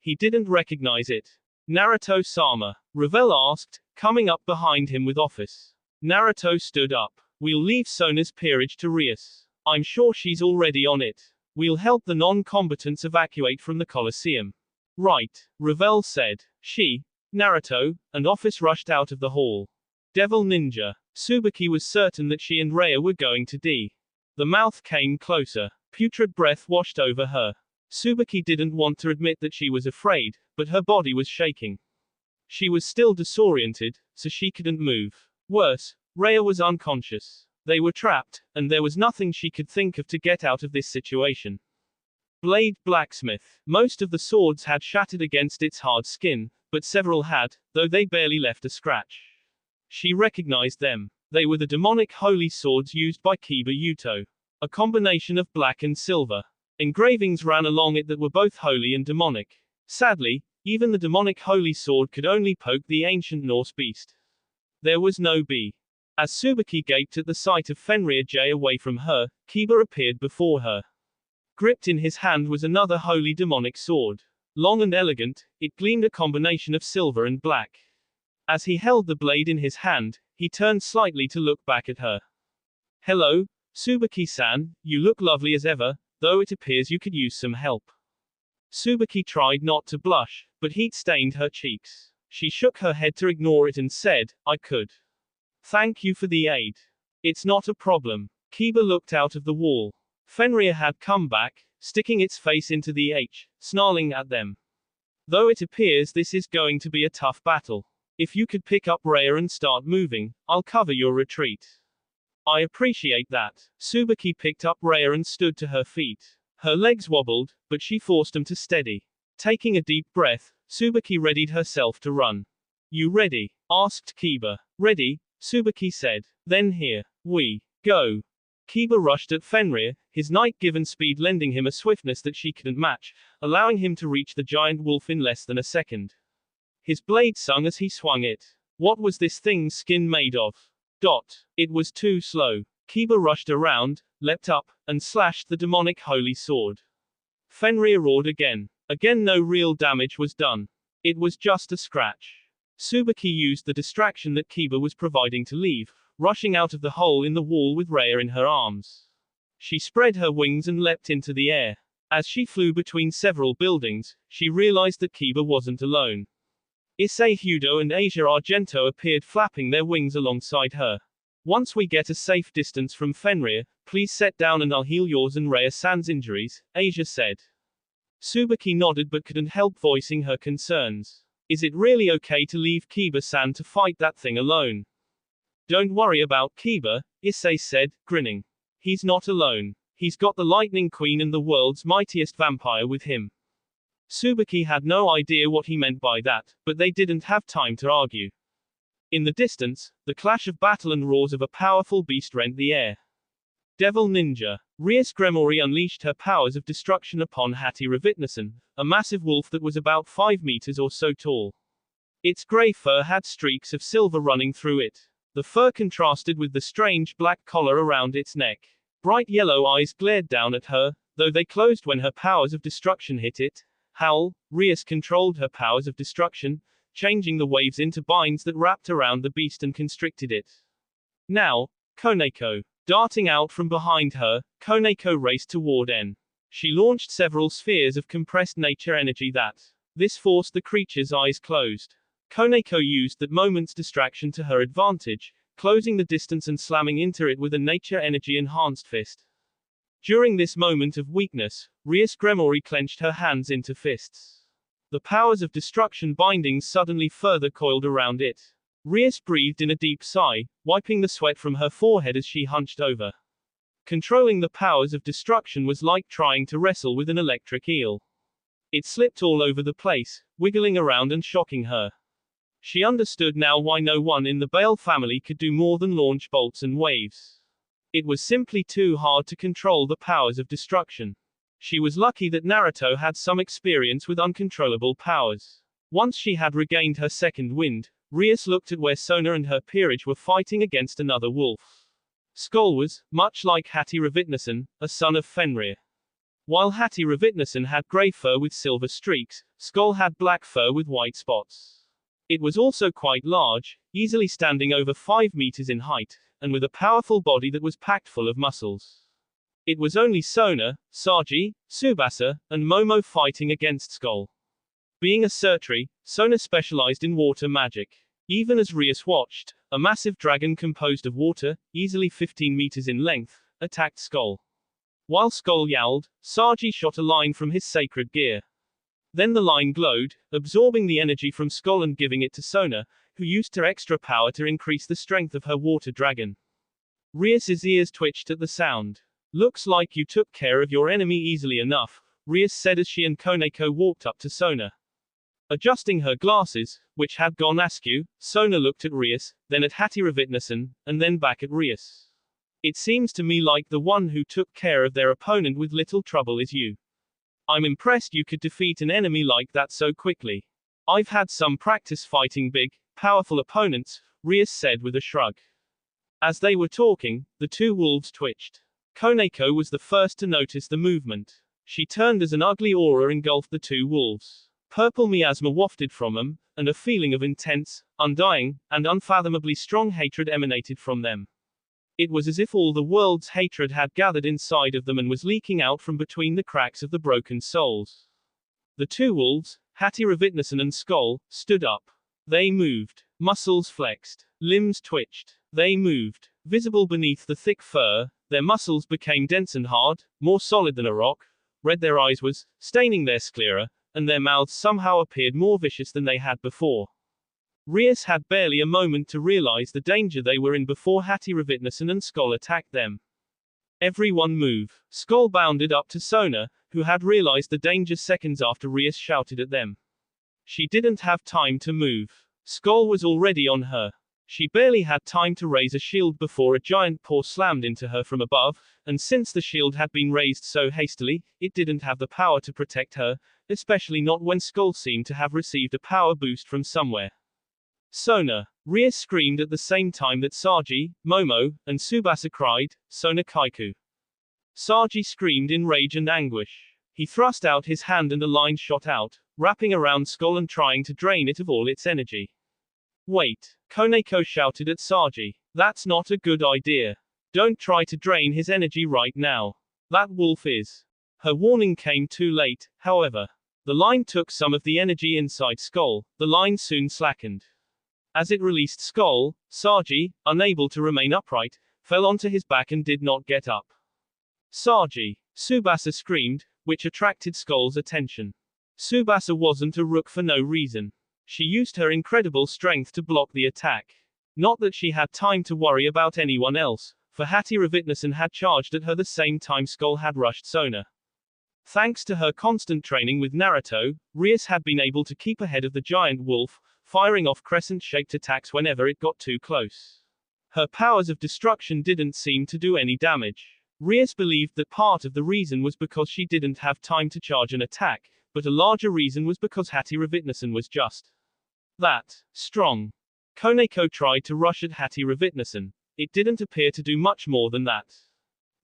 He didn't recognize it. Naruto-sama, Ravel asked, coming up behind him with office. Naruto stood up. We'll leave Sona's peerage to Rias. I'm sure she's already on it. We'll help the non-combatants evacuate from the Colosseum. Right, Ravel said. She, Naruto, and office rushed out of the hall. Devil Ninja. Tsubaki was certain that she and Rhea were going to die. The mouth came closer. Putrid breath washed over her. Tsubaki didn't want to admit that she was afraid, but her body was shaking. She was still disoriented, so she couldn't move. Worse, Rhea was unconscious. They were trapped, and there was nothing she could think of to get out of this situation. Blade blacksmith. Most of the swords had shattered against its hard skin, but several had, though they barely left a scratch. She recognized them. They were the demonic holy swords used by Kiba Yuto. A combination of black and silver. Engravings ran along it that were both holy and demonic. Sadly, even the demonic holy sword could only poke the ancient Norse beast. There was no bee. As Tsubaki gaped at the sight of Fenrir J away from her, Kiba appeared before her. Gripped in his hand was another holy demonic sword. Long and elegant, it gleamed a combination of silver and black. As he held the blade in his hand, he turned slightly to look back at her. Hello, Tsubaki-san, you look lovely as ever, though it appears you could use some help. Tsubaki tried not to blush, but heat stained her cheeks. She shook her head to ignore it and said, I could. Thank you for the aid. It's not a problem. Kiba looked out of the wall. Fenrir had come back, sticking its face into the H, snarling at them. Though it appears this is going to be a tough battle. If you could pick up Rhea and start moving, I'll cover your retreat. I appreciate that. Tsubaki picked up Rhea and stood to her feet. Her legs wobbled, but she forced them to steady. Taking a deep breath, Tsubaki readied herself to run. You ready? Asked Kiba. Ready, Tsubaki said. Then here we go. Kiba rushed at Fenrir, his night-given speed lending him a swiftness that she couldn't match, allowing him to reach the giant wolf in less than a second. His blade sung as he swung it. What was this thing's skin made of? It was too slow. Kiba rushed around, leapt up, and slashed the demonic holy sword. Fenrir roared again. Again no real damage was done. It was just a scratch. Tsubaki used the distraction that Kiba was providing to leave, rushing out of the hole in the wall with Rhea in her arms. She spread her wings and leapt into the air. As she flew between several buildings, she realized that Kiba wasn't alone. Issei Hudo and Asia Argento appeared flapping their wings alongside her. Once we get a safe distance from Fenrir, please set down and I'll heal yours and Rhea-san's injuries, Asia said. Tsubaki nodded but couldn't help voicing her concerns. Is it really okay to leave Kiba-san to fight that thing alone? Don't worry about Kiba, Issei said, grinning. He's not alone. He's got the Lightning Queen and the world's mightiest vampire with him. Tsubaki had no idea what he meant by that, but they didn't have time to argue. In the distance, the clash of battle and roars of a powerful beast rent the air. Devil Ninja. Rias Gremory unleashed her powers of destruction upon Hattie Ravitnason, a massive wolf that was about 5 meters or so tall. Its grey fur had streaks of silver running through it. The fur contrasted with the strange black collar around its neck. Bright yellow eyes glared down at her, though they closed when her powers of destruction hit it. Howl, Rias controlled her powers of destruction, changing the waves into binds that wrapped around the beast and constricted it. Now, Koneko. Darting out from behind her, Koneko raced toward N. She launched several spheres of compressed nature energy this forced the creature's eyes closed. Koneko used that moment's distraction to her advantage, closing the distance and slamming into it with a nature energy enhanced fist. During this moment of weakness, Rias Gremory clenched her hands into fists. The powers of destruction bindings suddenly further coiled around it. Rias breathed in a deep sigh, wiping the sweat from her forehead as she hunched over. Controlling the powers of destruction was like trying to wrestle with an electric eel. It slipped all over the place, wiggling around and shocking her. She understood now why no one in the Bale family could do more than launch bolts and waves. It was simply too hard to control the powers of destruction. She was lucky that Naruto had some experience with uncontrollable powers. Once she had regained her second wind, Rias looked at where Sona and her peerage were fighting against another wolf. Skoll was, much like Hati Ravitnasan, a son of Fenrir. While Hati Ravitnasan had grey fur with silver streaks, Skoll had black fur with white spots. It was also quite large, easily standing over 5 meters in height, and with a powerful body that was packed full of muscles. It was only Sona, Saji, Tsubasa, and Momo fighting against Skoll. Being a Surtri, Sona specialized in water magic. Even as Rias watched, a massive dragon composed of water, easily 15 meters in length, attacked Skoll. While Skoll yowled, Saji shot a line from his sacred gear. Then the line glowed, absorbing the energy from Skoll and giving it to Sona, who used her extra power to increase the strength of her water dragon. Rias's ears twitched at the sound. "Looks like you took care of your enemy easily enough," Rias said as she and Koneko walked up to Sona. Adjusting her glasses, which had gone askew, Sona looked at Rias, then at Hati Ravitnasan, and then back at Rias. "It seems to me like the one who took care of their opponent with little trouble is you. I'm impressed you could defeat an enemy like that so quickly. I've had some practice fighting big, powerful opponents," Rias said with a shrug. As they were talking, the two wolves twitched. Koneko was the first to notice the movement. She turned as an ugly aura engulfed the two wolves. Purple miasma wafted from them, and a feeling of intense, undying, and unfathomably strong hatred emanated from them. It was as if all the world's hatred had gathered inside of them and was leaking out from between the cracks of the broken souls. The two wolves, Hati Ravitnasan and Skoll, stood up. They moved. Muscles flexed. Limbs twitched. They moved. Visible beneath the thick fur, their muscles became dense and hard, more solid than a rock. Red their eyes was, staining their sclera, and their mouths somehow appeared more vicious than they had before. Rias had barely a moment to realize the danger they were in before Hati Ravitnasan and Skoll attacked them. "Everyone move." Skoll bounded up to Sona, who had realized the danger seconds after Rias shouted at them. She didn't have time to move. Skoll was already on her. She barely had time to raise a shield before a giant paw slammed into her from above, and since the shield had been raised so hastily, it didn't have the power to protect her, especially not when Skoll seemed to have received a power boost from somewhere. "Sona!" Rias screamed at the same time that Saji, Momo, and Tsubasa cried, "Sona Kaiku!" Saji screamed in rage and anguish. He thrust out his hand and a line shot out, wrapping around Skoll and trying to drain it of all its energy. "Wait!" Koneko shouted at Saji. "That's not a good idea. Don't try to drain his energy right now. That wolf is." Her warning came too late, however. The line took some of the energy inside Skoll. The line soon slackened. As it released Skoll, Saji, unable to remain upright, fell onto his back and did not get up. "Saji!" Tsubasa screamed, which attracted Skoll's attention. Tsubasa wasn't a rook for no reason. She used her incredible strength to block the attack. Not that she had time to worry about anyone else, for Hati Ravitnasan had charged at her the same time Skoll had rushed Sona. Thanks to her constant training with Naruto, Rias had been able to keep ahead of the giant wolf, firing off crescent-shaped attacks whenever it got too close. Her powers of destruction didn't seem to do any damage. Rias believed that part of the reason was because she didn't have time to charge an attack, but a larger reason was because Hati Ravitnasan was just that strong. Koneko tried to rush at Hati Ravitnasan. It didn't appear to do much more than that.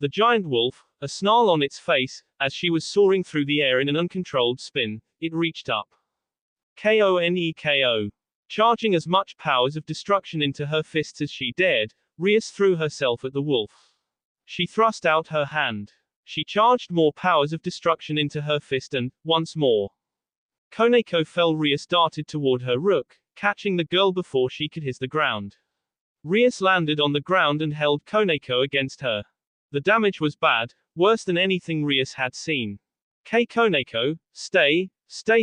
The giant wolf, a snarl on its face, as she was soaring through the air in an uncontrolled spin, it reached up. Koneko. Charging as much powers of destruction into her fists as she dared, Rias threw herself at the wolf. She thrust out her hand. She charged more powers of destruction into her fist and, once more. Koneko fell. Rias darted toward her rook, catching the girl before she could hit the ground. Rias landed on the ground and held Koneko against her. The damage was bad, worse than anything Rias had seen. Koneko, stay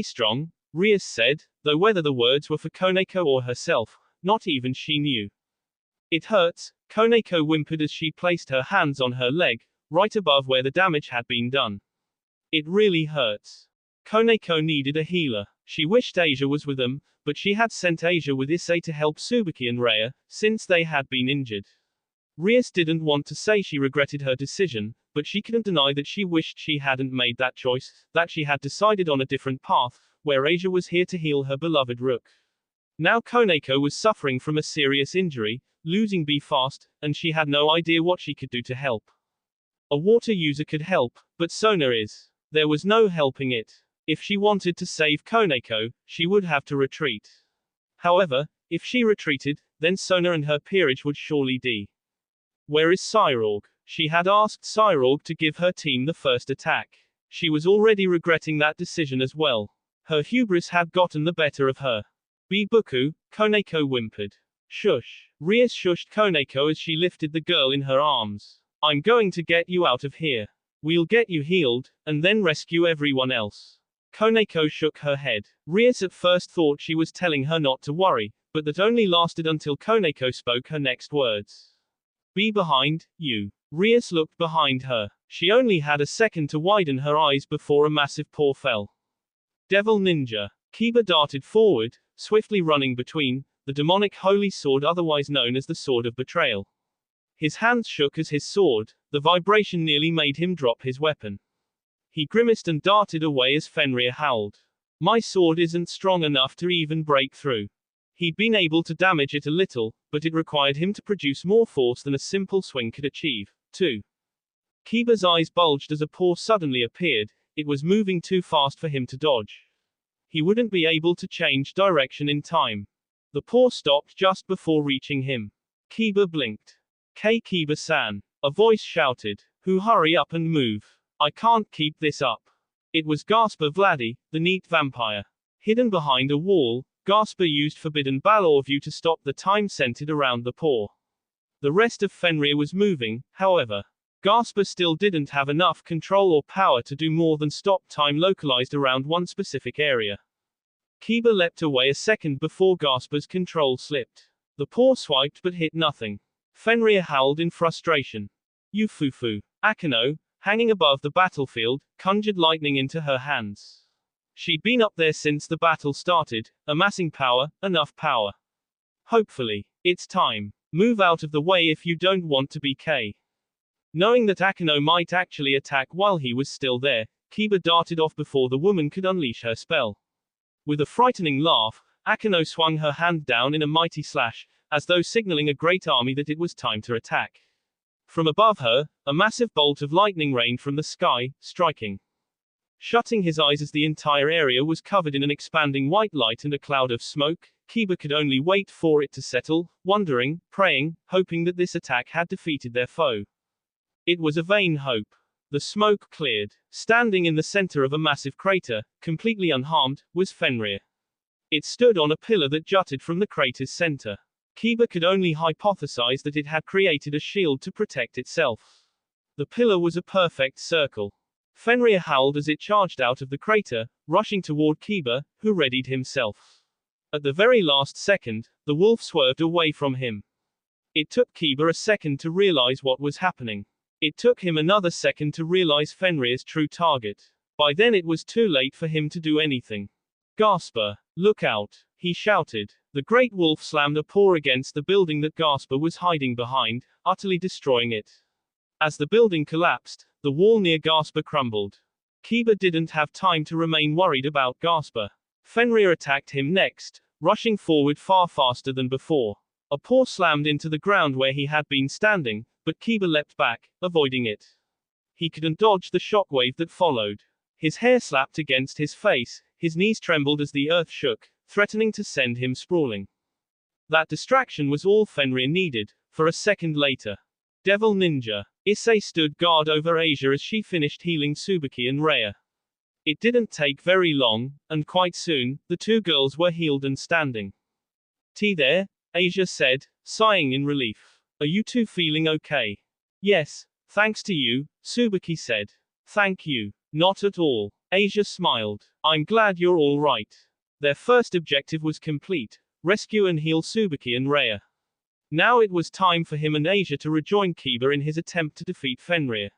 strong, Rias said, though whether the words were for Koneko or herself, not even she knew. It hurts, Koneko whimpered as she placed her hands on her leg, right above where the damage had been done. It really hurts. Koneko needed a healer. She wished Asia was with them, but she had sent Asia with Issei to help Tsubaki and Rhea, since they had been injured. Rias didn't want to say she regretted her decision, but she couldn't deny that she wished she hadn't made that choice, that she had decided on a different path, where Asia was here to heal her beloved Rook. Now Koneko was suffering from a serious injury, losing B fast, and she had no idea what she could do to help. A water user could help, but Sona is. There was no helping it. If she wanted to save Koneko, she would have to retreat. However, if she retreated, then Sona and her peerage would surely die. Where is Cyrorg? She had asked Cyrorg to give her team the first attack. She was already regretting that decision as well. Her hubris had gotten the better of her. Bibuku, Koneko whimpered. Shush. Rias shushed Koneko as she lifted the girl in her arms. I'm going to get you out of here. We'll get you healed, and then rescue everyone else. Koneko shook her head. Rias at first thought she was telling her not to worry, but that only lasted until Koneko spoke her next words. Be behind, you. Rias looked behind her. She only had a second to widen her eyes before a massive paw fell. Devil Ninja. Kiba darted forward, swiftly running between the demonic holy sword otherwise known as the Sword of Betrayal. His hands shook as his sword, the vibration nearly made him drop his weapon. He grimaced and darted away as Fenrir howled. My sword isn't strong enough to even break through. He'd been able to damage it a little, but it required him to produce more force than a simple swing could achieve. 2. Kiba's eyes bulged as a paw suddenly appeared, it was moving too fast for him to dodge. He wouldn't be able to change direction in time. The paw stopped just before reaching him. Kiba blinked. Kiba-san. A voice shouted. Who hurry up and move. I can't keep this up. It was Gasper Vladi, the neat vampire. Hidden behind a wall, Gasper used Forbidden Balor View to stop the time centered around the paw. The rest of Fenrir was moving, however. Gasper still didn't have enough control or power to do more than stop time localized around one specific area. Kiba leapt away a second before Gasper's control slipped. The paw swiped but hit nothing. Fenrir howled in frustration. Ufufu. Akeno, hanging above the battlefield, conjured lightning into her hands. She'd been up there since the battle started, amassing power, enough power. Hopefully. It's time. Move out of the way if you don't want to be K. Knowing that Akeno might actually attack while he was still there, Kiba darted off before the woman could unleash her spell. With a frightening laugh, Akeno swung her hand down in a mighty slash, as though signaling a great army that it was time to attack. From above her, a massive bolt of lightning rained from the sky, striking. Shutting his eyes as the entire area was covered in an expanding white light and a cloud of smoke, Kiba could only wait for it to settle, wondering, praying, hoping that this attack had defeated their foe. It was a vain hope. The smoke cleared. Standing in the center of a massive crater, completely unharmed, was Fenrir. It stood on a pillar that jutted from the crater's center. Kiba could only hypothesize that it had created a shield to protect itself. The pillar was a perfect circle. Fenrir howled as it charged out of the crater, rushing toward Kiba, who readied himself. At the very last second, the wolf swerved away from him. It took Kiba a second to realize what was happening. It took him another second to realize Fenrir's true target. By then it was too late for him to do anything. Gasper, look out, he shouted. The great wolf slammed a paw against the building that Gasper was hiding behind, utterly destroying it. As the building collapsed, the wall near Gasper crumbled. Kiba didn't have time to remain worried about Gasper. Fenrir attacked him next, rushing forward far faster than before. A paw slammed into the ground where he had been standing, but Kiba leapt back, avoiding it. He couldn't dodge the shockwave that followed. His hair slapped against his face, his knees trembled as the earth shook, threatening to send him sprawling. That distraction was all Fenrir needed, for a second later. Devil Ninja. Issei stood guard over Asia as she finished healing Tsubaki and Rhea. It didn't take very long, and quite soon, the two girls were healed and standing. There, Asia said, sighing in relief. Are you two feeling okay? Yes, thanks to you, Tsubaki said. Thank you. Not at all. Asia smiled. I'm glad you're all right. Their first objective was complete: rescue and heal Tsubaki and Rhea. Now it was time for him and Asia to rejoin Kiba in his attempt to defeat Fenrir.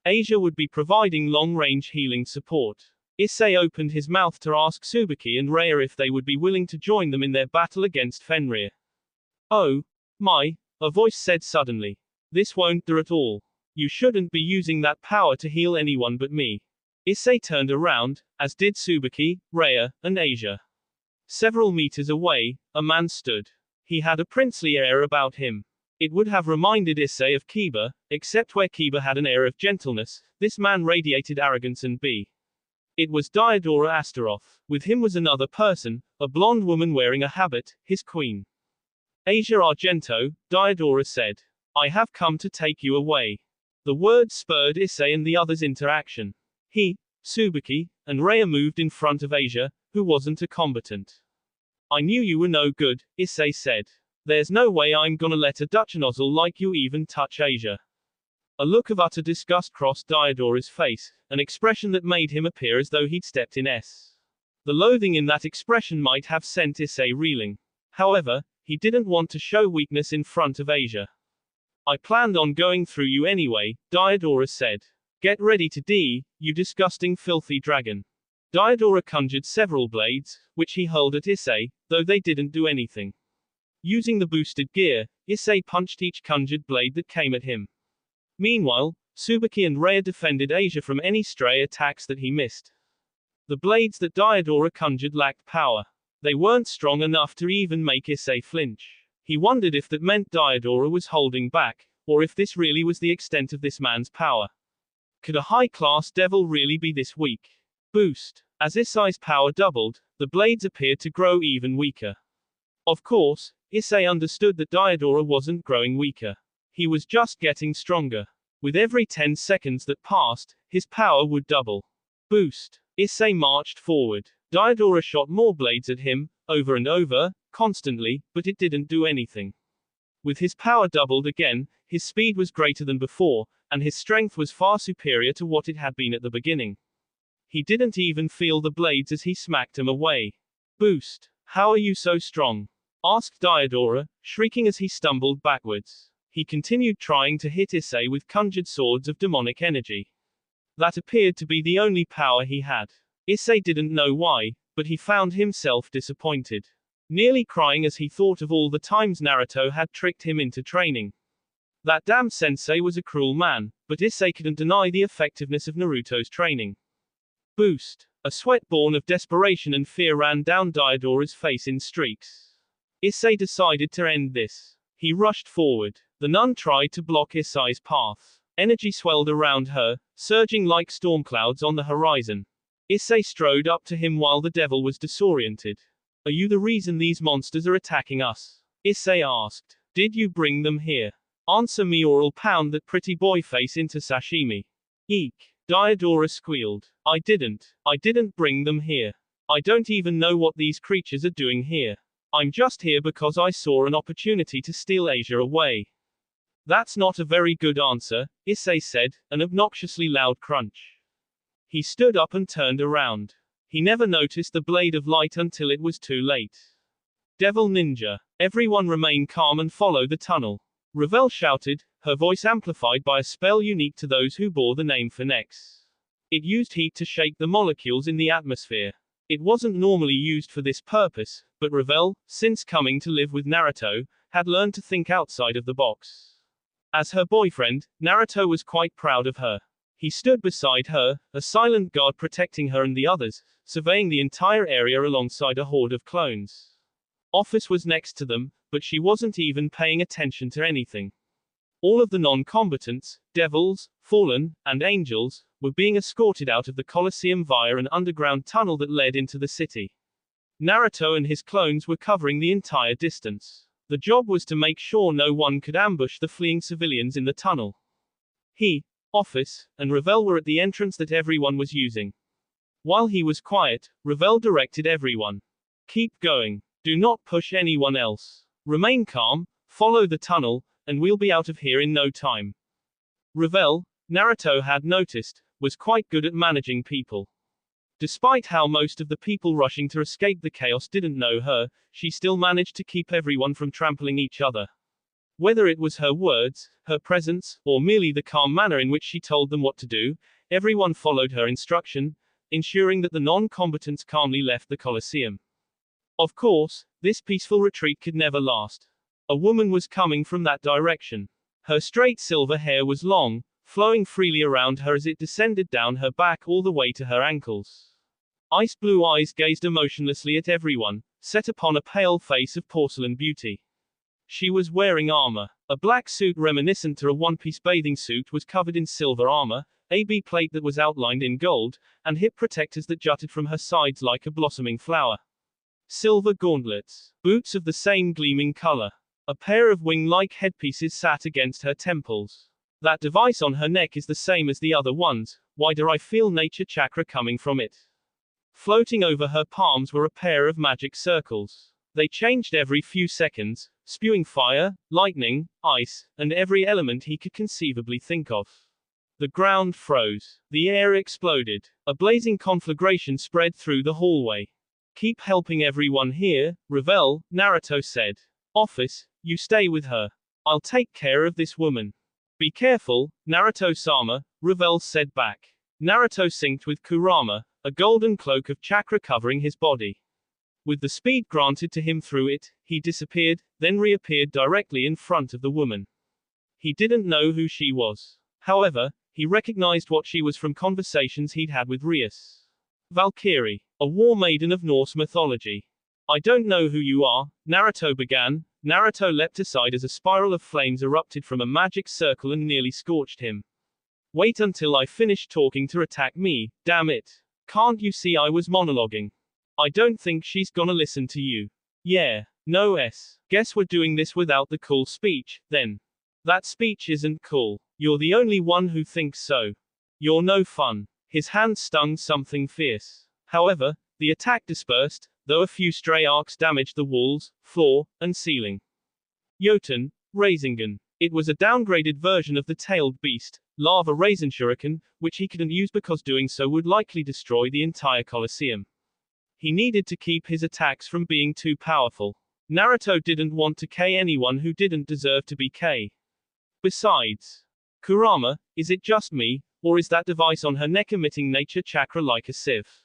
Asia would be providing long-range healing support. Issei opened his mouth to ask Tsubaki and Rhea if they would be willing to join them in their battle against Fenrir. Oh, my, a voice said suddenly. This won't do at all. You shouldn't be using that power to heal anyone but me. Issei turned around, as did Tsubaki, Rhea, and Asia. Several meters away, a man stood. He had a princely air about him. It would have reminded Issei of Kiba, except where Kiba had an air of gentleness, this man radiated arrogance and It was Diodora Astaroth. With him was another person, a blonde woman wearing a habit, his queen. Asia Argento, Diodora said. I have come to take you away. The words spurred Issei and the others into action. He, Tsubaki, and Rhea moved in front of Asia, who wasn't a combatant. I knew you were no good, Issei said. There's no way I'm gonna let a Dutch nozzle like you even touch Asia. A look of utter disgust crossed Diodora's face, an expression that made him appear as though he'd stepped in S. The loathing in that expression might have sent Issei reeling. However, he didn't want to show weakness in front of Asia. I planned on going through you anyway, Diodora said. Get ready to you disgusting filthy dragon. Diodora conjured several blades, which he hurled at Issei, though they didn't do anything. Using the boosted gear, Issei punched each conjured blade that came at him. Meanwhile, Tsubaki and Rhea defended Asia from any stray attacks that he missed. The blades that Diodora conjured lacked power. They weren't strong enough to even make Issei flinch. He wondered if that meant Diodora was holding back, or if this really was the extent of this man's power. Could a high-class devil really be this weak? Boost. As Issei's power doubled, the blades appeared to grow even weaker. Of course, Issei understood that Diodora wasn't growing weaker. He was just getting stronger. With every 10 seconds that passed, his power would double. Boost. Issei marched forward. Diodora shot more blades at him, over and over, constantly, but it didn't do anything. With his power doubled again, his speed was greater than before, and his strength was far superior to what it had been at the beginning. He didn't even feel the blades as he smacked them away. Boost. How are you so strong? Asked Diodora, shrieking as he stumbled backwards. He continued trying to hit Issei with conjured swords of demonic energy. That appeared to be the only power he had. Issei didn't know why, but he found himself disappointed. Nearly crying as he thought of all the times Naruto had tricked him into training. That damn sensei was a cruel man, but Issei couldn't deny the effectiveness of Naruto's training. Boost. A sweat born of desperation and fear ran down Diodora's face in streaks. Issei decided to end this. He rushed forward. The nun tried to block Issei's path. Energy swelled around her, surging like storm clouds on the horizon. Issei strode up to him while the devil was disoriented. Are you the reason these monsters are attacking us? Issei asked. Did you bring them here? Answer me or I'll pound that pretty boy face into sashimi. Eek. Diodora squealed. I didn't bring them here. I don't even know what these creatures are doing here. I'm just here because I saw an opportunity to steal Asia away. That's not a very good answer, Issei said, an obnoxiously loud crunch. He stood up and turned around. He never noticed the blade of light until it was too late. Devil Ninja. Everyone remain calm and follow the tunnel. Ravel shouted, her voice amplified by a spell unique to those who bore the name Phoenix. It used heat to shake the molecules in the atmosphere. It wasn't normally used for this purpose, but Ravel, since coming to live with Naruto, had learned to think outside of the box. As her boyfriend, Naruto was quite proud of her. He stood beside her, a silent guard protecting her and the others, surveying the entire area alongside a horde of clones. Office was next to them, but she wasn't even paying attention to anything. All of the non-combatants, devils, fallen, and angels, were being escorted out of the Colosseum via an underground tunnel that led into the city. Naruto and his clones were covering the entire distance. The job was to make sure no one could ambush the fleeing civilians in the tunnel. He, Office, and Ravel were at the entrance that everyone was using. While he was quiet, Ravel directed everyone. Keep going. Do not push anyone else. Remain calm, follow the tunnel, and we'll be out of here in no time. Ravel, Naruto had noticed, was quite good at managing people. Despite how most of the people rushing to escape the chaos didn't know her, she still managed to keep everyone from trampling each other. Whether it was her words, her presence, or merely the calm manner in which she told them what to do, everyone followed her instruction, ensuring that the non-combatants calmly left the Colosseum. Of course, this peaceful retreat could never last. A woman was coming from that direction. Her straight silver hair was long, flowing freely around her as it descended down her back all the way to her ankles. Ice blue eyes gazed emotionlessly at everyone, set upon a pale face of porcelain beauty. She was wearing armor. A black suit reminiscent to a one-piece bathing suit was covered in silver armor, a B-plate that was outlined in gold, and hip protectors that jutted from her sides like a blossoming flower. Silver gauntlets. Boots of the same gleaming color. A pair of wing-like headpieces sat against her temples. That device on her neck is the same as the other ones. Why do I feel nature chakra coming from it? Floating over her palms were a pair of magic circles. They changed every few seconds, spewing fire, lightning, ice, and every element he could conceivably think of. The ground froze. The air exploded. A blazing conflagration spread through the hallway. Keep helping everyone here, Revel, Naruto said. Office, you stay with her. I'll take care of this woman. Be careful, Naruto-sama, Revel said back. Naruto synced with Kurama, a golden cloak of chakra covering his body. With the speed granted to him through it, he disappeared, then reappeared directly in front of the woman. He didn't know who she was. However, he recognized what she was from conversations he'd had with Rias. Valkyrie, a war maiden of Norse mythology. I don't know who you are, Naruto began. Naruto leapt aside as a spiral of flames erupted from a magic circle and nearly scorched him. Wait until I finish talking to attack me, damn it. Can't you see I was monologuing? I don't think she's gonna listen to you. Yeah, no s. Guess we're doing this without the cool speech, then. That speech isn't cool. You're the only one who thinks so. You're no fun. His hand stung something fierce. However, the attack dispersed, though a few stray arcs damaged the walls, floor, and ceiling. Jotun, Rasengan. It was a downgraded version of the tailed beast, Lava Raisin Shuriken, which he couldn't use because doing so would likely destroy the entire Colosseum. He needed to keep his attacks from being too powerful. Naruto didn't want to K anyone who didn't deserve to be K. Besides, Kurama, is it just me, or is that device on her neck emitting nature chakra like a sieve?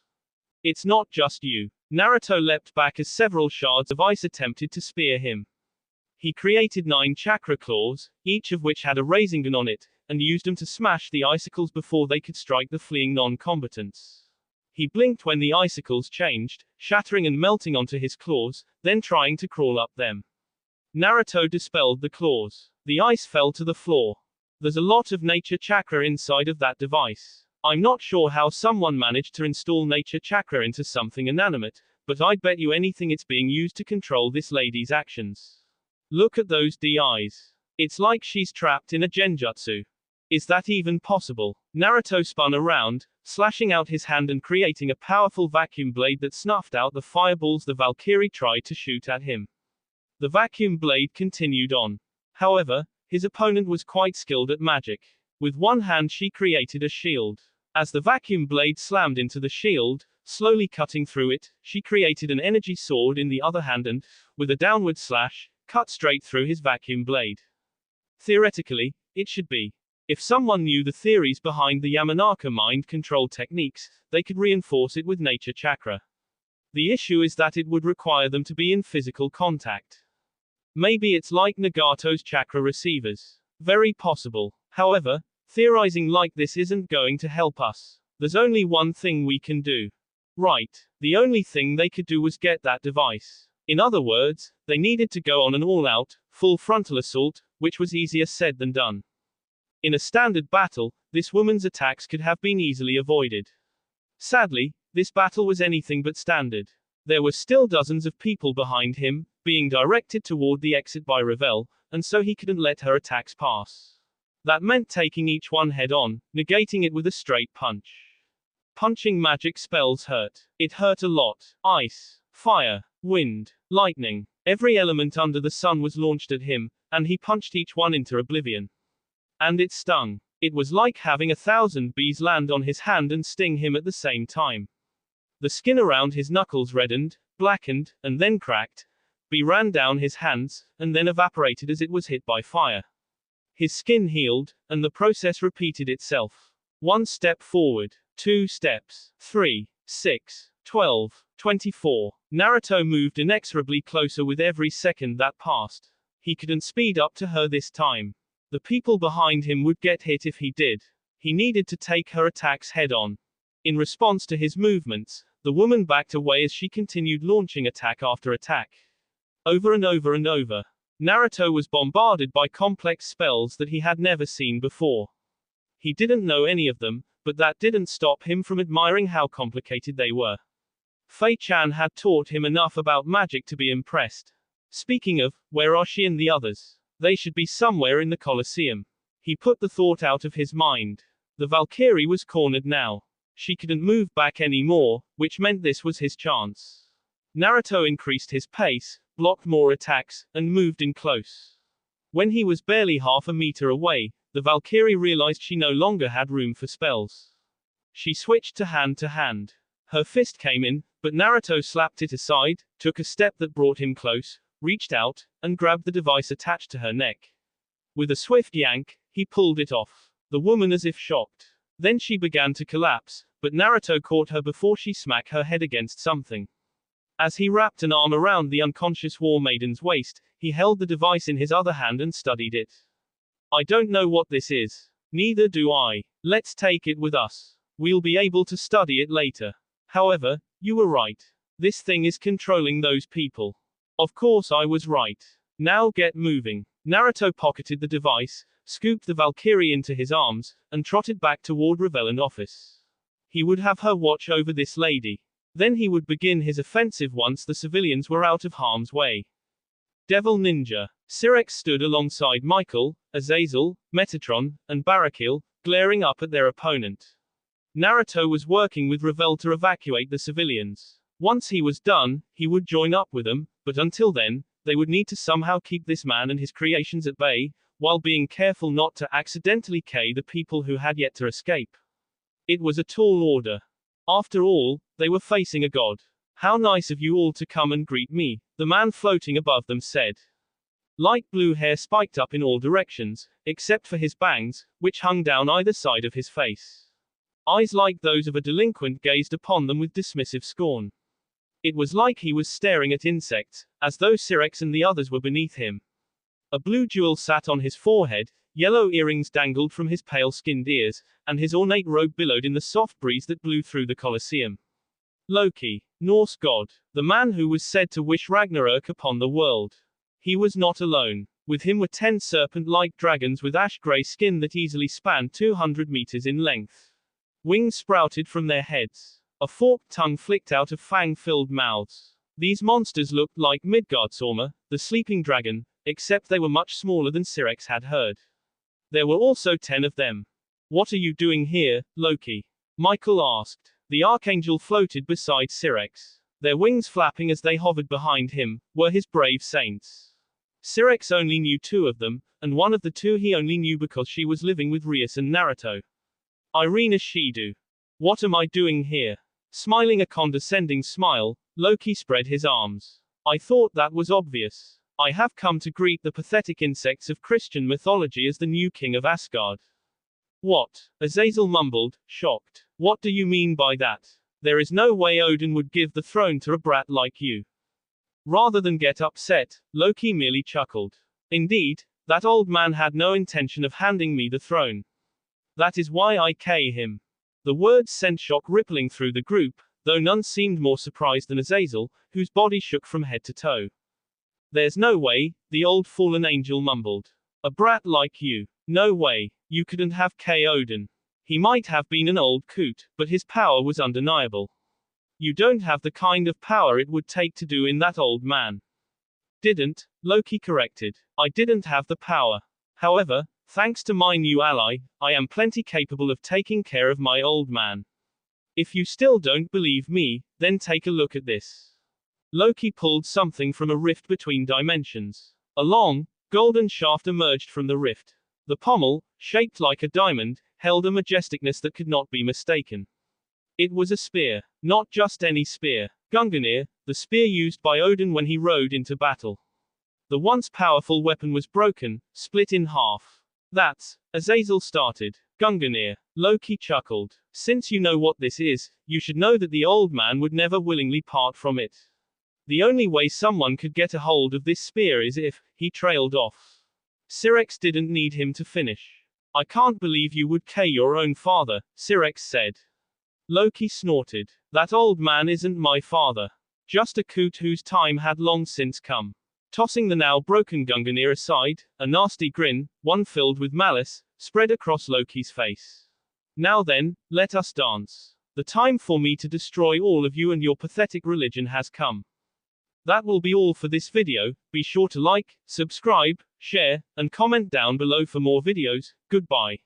It's not just you. Naruto leapt back as several shards of ice attempted to spear him. He created 9 chakra claws, each of which had a Rasengan on it, and used them to smash the icicles before they could strike the fleeing non-combatants. He blinked when the icicles changed, shattering and melting onto his claws, then trying to crawl up them. Naruto dispelled the claws. The ice fell to the floor. There's a lot of nature chakra inside of that device. I'm not sure how someone managed to install nature chakra into something inanimate, but I'd bet you anything it's being used to control this lady's actions. Look at those eyes. It's like she's trapped in a genjutsu. Is that even possible? Naruto spun around, slashing out his hand and creating a powerful vacuum blade that snuffed out the fireballs the Valkyrie tried to shoot at him. The vacuum blade continued on. However, his opponent was quite skilled at magic. With one hand she created a shield. As the vacuum blade slammed into the shield, slowly cutting through it, she created an energy sword in the other hand and, with a downward slash, cut straight through his vacuum blade. Theoretically, it should be. If someone knew the theories behind the Yamanaka mind control techniques, they could reinforce it with nature chakra. The issue is that it would require them to be in physical contact. Maybe it's like Nagato's chakra receivers. Very possible. However, theorizing like this isn't going to help us. There's only one thing we can do. Right. The only thing they could do was get that device. In other words, they needed to go on an all-out, full frontal assault, which was easier said than done. In a standard battle, this woman's attacks could have been easily avoided. Sadly, this battle was anything but standard. There were still dozens of people behind him, being directed toward the exit by Revel, and so he couldn't let her attacks pass. That meant taking each one head-on, negating it with a straight punch. Punching magic spells hurt. It hurt a lot. Ice, fire, wind, lightning. Every element under the sun was launched at him, and he punched each one into oblivion. And it stung. It was like having 1,000 bees land on his hand and sting him at the same time. The skin around his knuckles reddened, blackened, and then cracked. B ran down his hands, and then evaporated as it was hit by fire. His skin healed, and the process repeated itself. 1 step forward, 2 steps, 3, 6, 12, 24. Naruto moved inexorably closer with every second that passed. He couldn't speed up to her this time. The people behind him would get hit if he did. He needed to take her attacks head on. In response to his movements, the woman backed away as she continued launching attack after attack. Over and over and over. Naruto was bombarded by complex spells that he had never seen before. He didn't know any of them, but that didn't stop him from admiring how complicated they were. Fei-chan had taught him enough about magic to be impressed. Speaking of, where are she and the others? They should be somewhere in the Colosseum. He put the thought out of his mind. The Valkyrie was cornered now. She couldn't move back anymore, which meant this was his chance. Naruto increased his pace, blocked more attacks, and moved in close. When he was barely half a meter away, the Valkyrie realized she no longer had room for spells. She switched to hand. Her fist came in, but Naruto slapped it aside, took a step that brought him close, reached out, and grabbed the device attached to her neck. With a swift yank, he pulled it off. The woman as if shocked. Then she began to collapse, but Naruto caught her before she smacked her head against something. As he wrapped an arm around the unconscious war maiden's waist, he held the device in his other hand and studied it. I don't know what this is. Neither do I. Let's take it with us. We'll be able to study it later. However, you were right. This thing is controlling those people. Of course I was right. Now get moving. Naruto pocketed the device, scooped the Valkyrie into his arms, and trotted back toward Revelant office. He would have her watch over this lady. Then he would begin his offensive once the civilians were out of harm's way. Devil Ninja. Syrinx stood alongside Michael, Azazel, Metatron, and Barakil, glaring up at their opponent. Naruto was working with Revel to evacuate the civilians. Once he was done, he would join up with them, but until then, they would need to somehow keep this man and his creations at bay, while being careful not to accidentally kill the people who had yet to escape. It was a tall order. After all, they were facing a god. How nice of you all to come and greet me, the man floating above them said. Light blue hair spiked up in all directions, except for his bangs, which hung down either side of his face. Eyes like those of a delinquent gazed upon them with dismissive scorn. It was like he was staring at insects, as though Syrinx and the others were beneath him. A blue jewel sat on his forehead, yellow earrings dangled from his pale-skinned ears, and his ornate robe billowed in the soft breeze that blew through the Colosseum. Loki, Norse god, the man who was said to wish Ragnarok upon the world. He was not alone. With him were 10 serpent-like dragons with ash-gray skin that easily spanned 200 meters in length. Wings sprouted from their heads. A forked tongue flicked out of fang-filled mouths. These monsters looked like Midgardsormr, the sleeping dragon, except they were much smaller than Syrinx had heard. There were also 10 of them. What are you doing here, Loki? Michael asked. The archangel floated beside Syrinx. Their wings flapping as they hovered behind him, were his brave saints. Syrinx only knew 2 of them, and one of the 2 he only knew because she was living with Rias and Naruto. Irina Shido. What am I doing here? Smiling a condescending smile, Loki spread his arms. I thought that was obvious. I have come to greet the pathetic insects of Christian mythology as the new king of Asgard. What? Azazel mumbled, shocked. What do you mean by that? There is no way Odin would give the throne to a brat like you. Rather than get upset, Loki merely chuckled. Indeed, that old man had no intention of handing me the throne. That is why I kill him. The words sent shock rippling through the group, though none seemed more surprised than Azazel, whose body shook from head to toe. There's no way, the old fallen angel mumbled. A brat like you. No way. You couldn't have K. Odin. He might have been an old coot, but his power was undeniable. You don't have the kind of power it would take to do in that old man. Didn't, Loki corrected. I didn't have the power. However, thanks to my new ally, I am plenty capable of taking care of my old man. If you still don't believe me, then take a look at this. Loki pulled something from a rift between dimensions. A long, golden shaft emerged from the rift. The pommel, shaped like a diamond, held a majesticness that could not be mistaken. It was a spear. Not just any spear. Gungnir, the spear used by Odin when he rode into battle. The once powerful weapon was broken, split in half. That's, Azazel started. Gungnir. Loki chuckled. Since you know what this is, you should know that the old man would never willingly part from it. The only way someone could get a hold of this spear is if he trailed off. Syrinx didn't need him to finish. I can't believe you would kill your own father, Syrinx said. Loki snorted. That old man isn't my father. Just a coot whose time had long since come. Tossing the now broken Gungnir aside, a nasty grin, one filled with malice, spread across Loki's face. Now then, let us dance. The time for me to destroy all of you and your pathetic religion has come. That will be all for this video. Be sure to like, subscribe, share, and comment down below for more videos. Goodbye.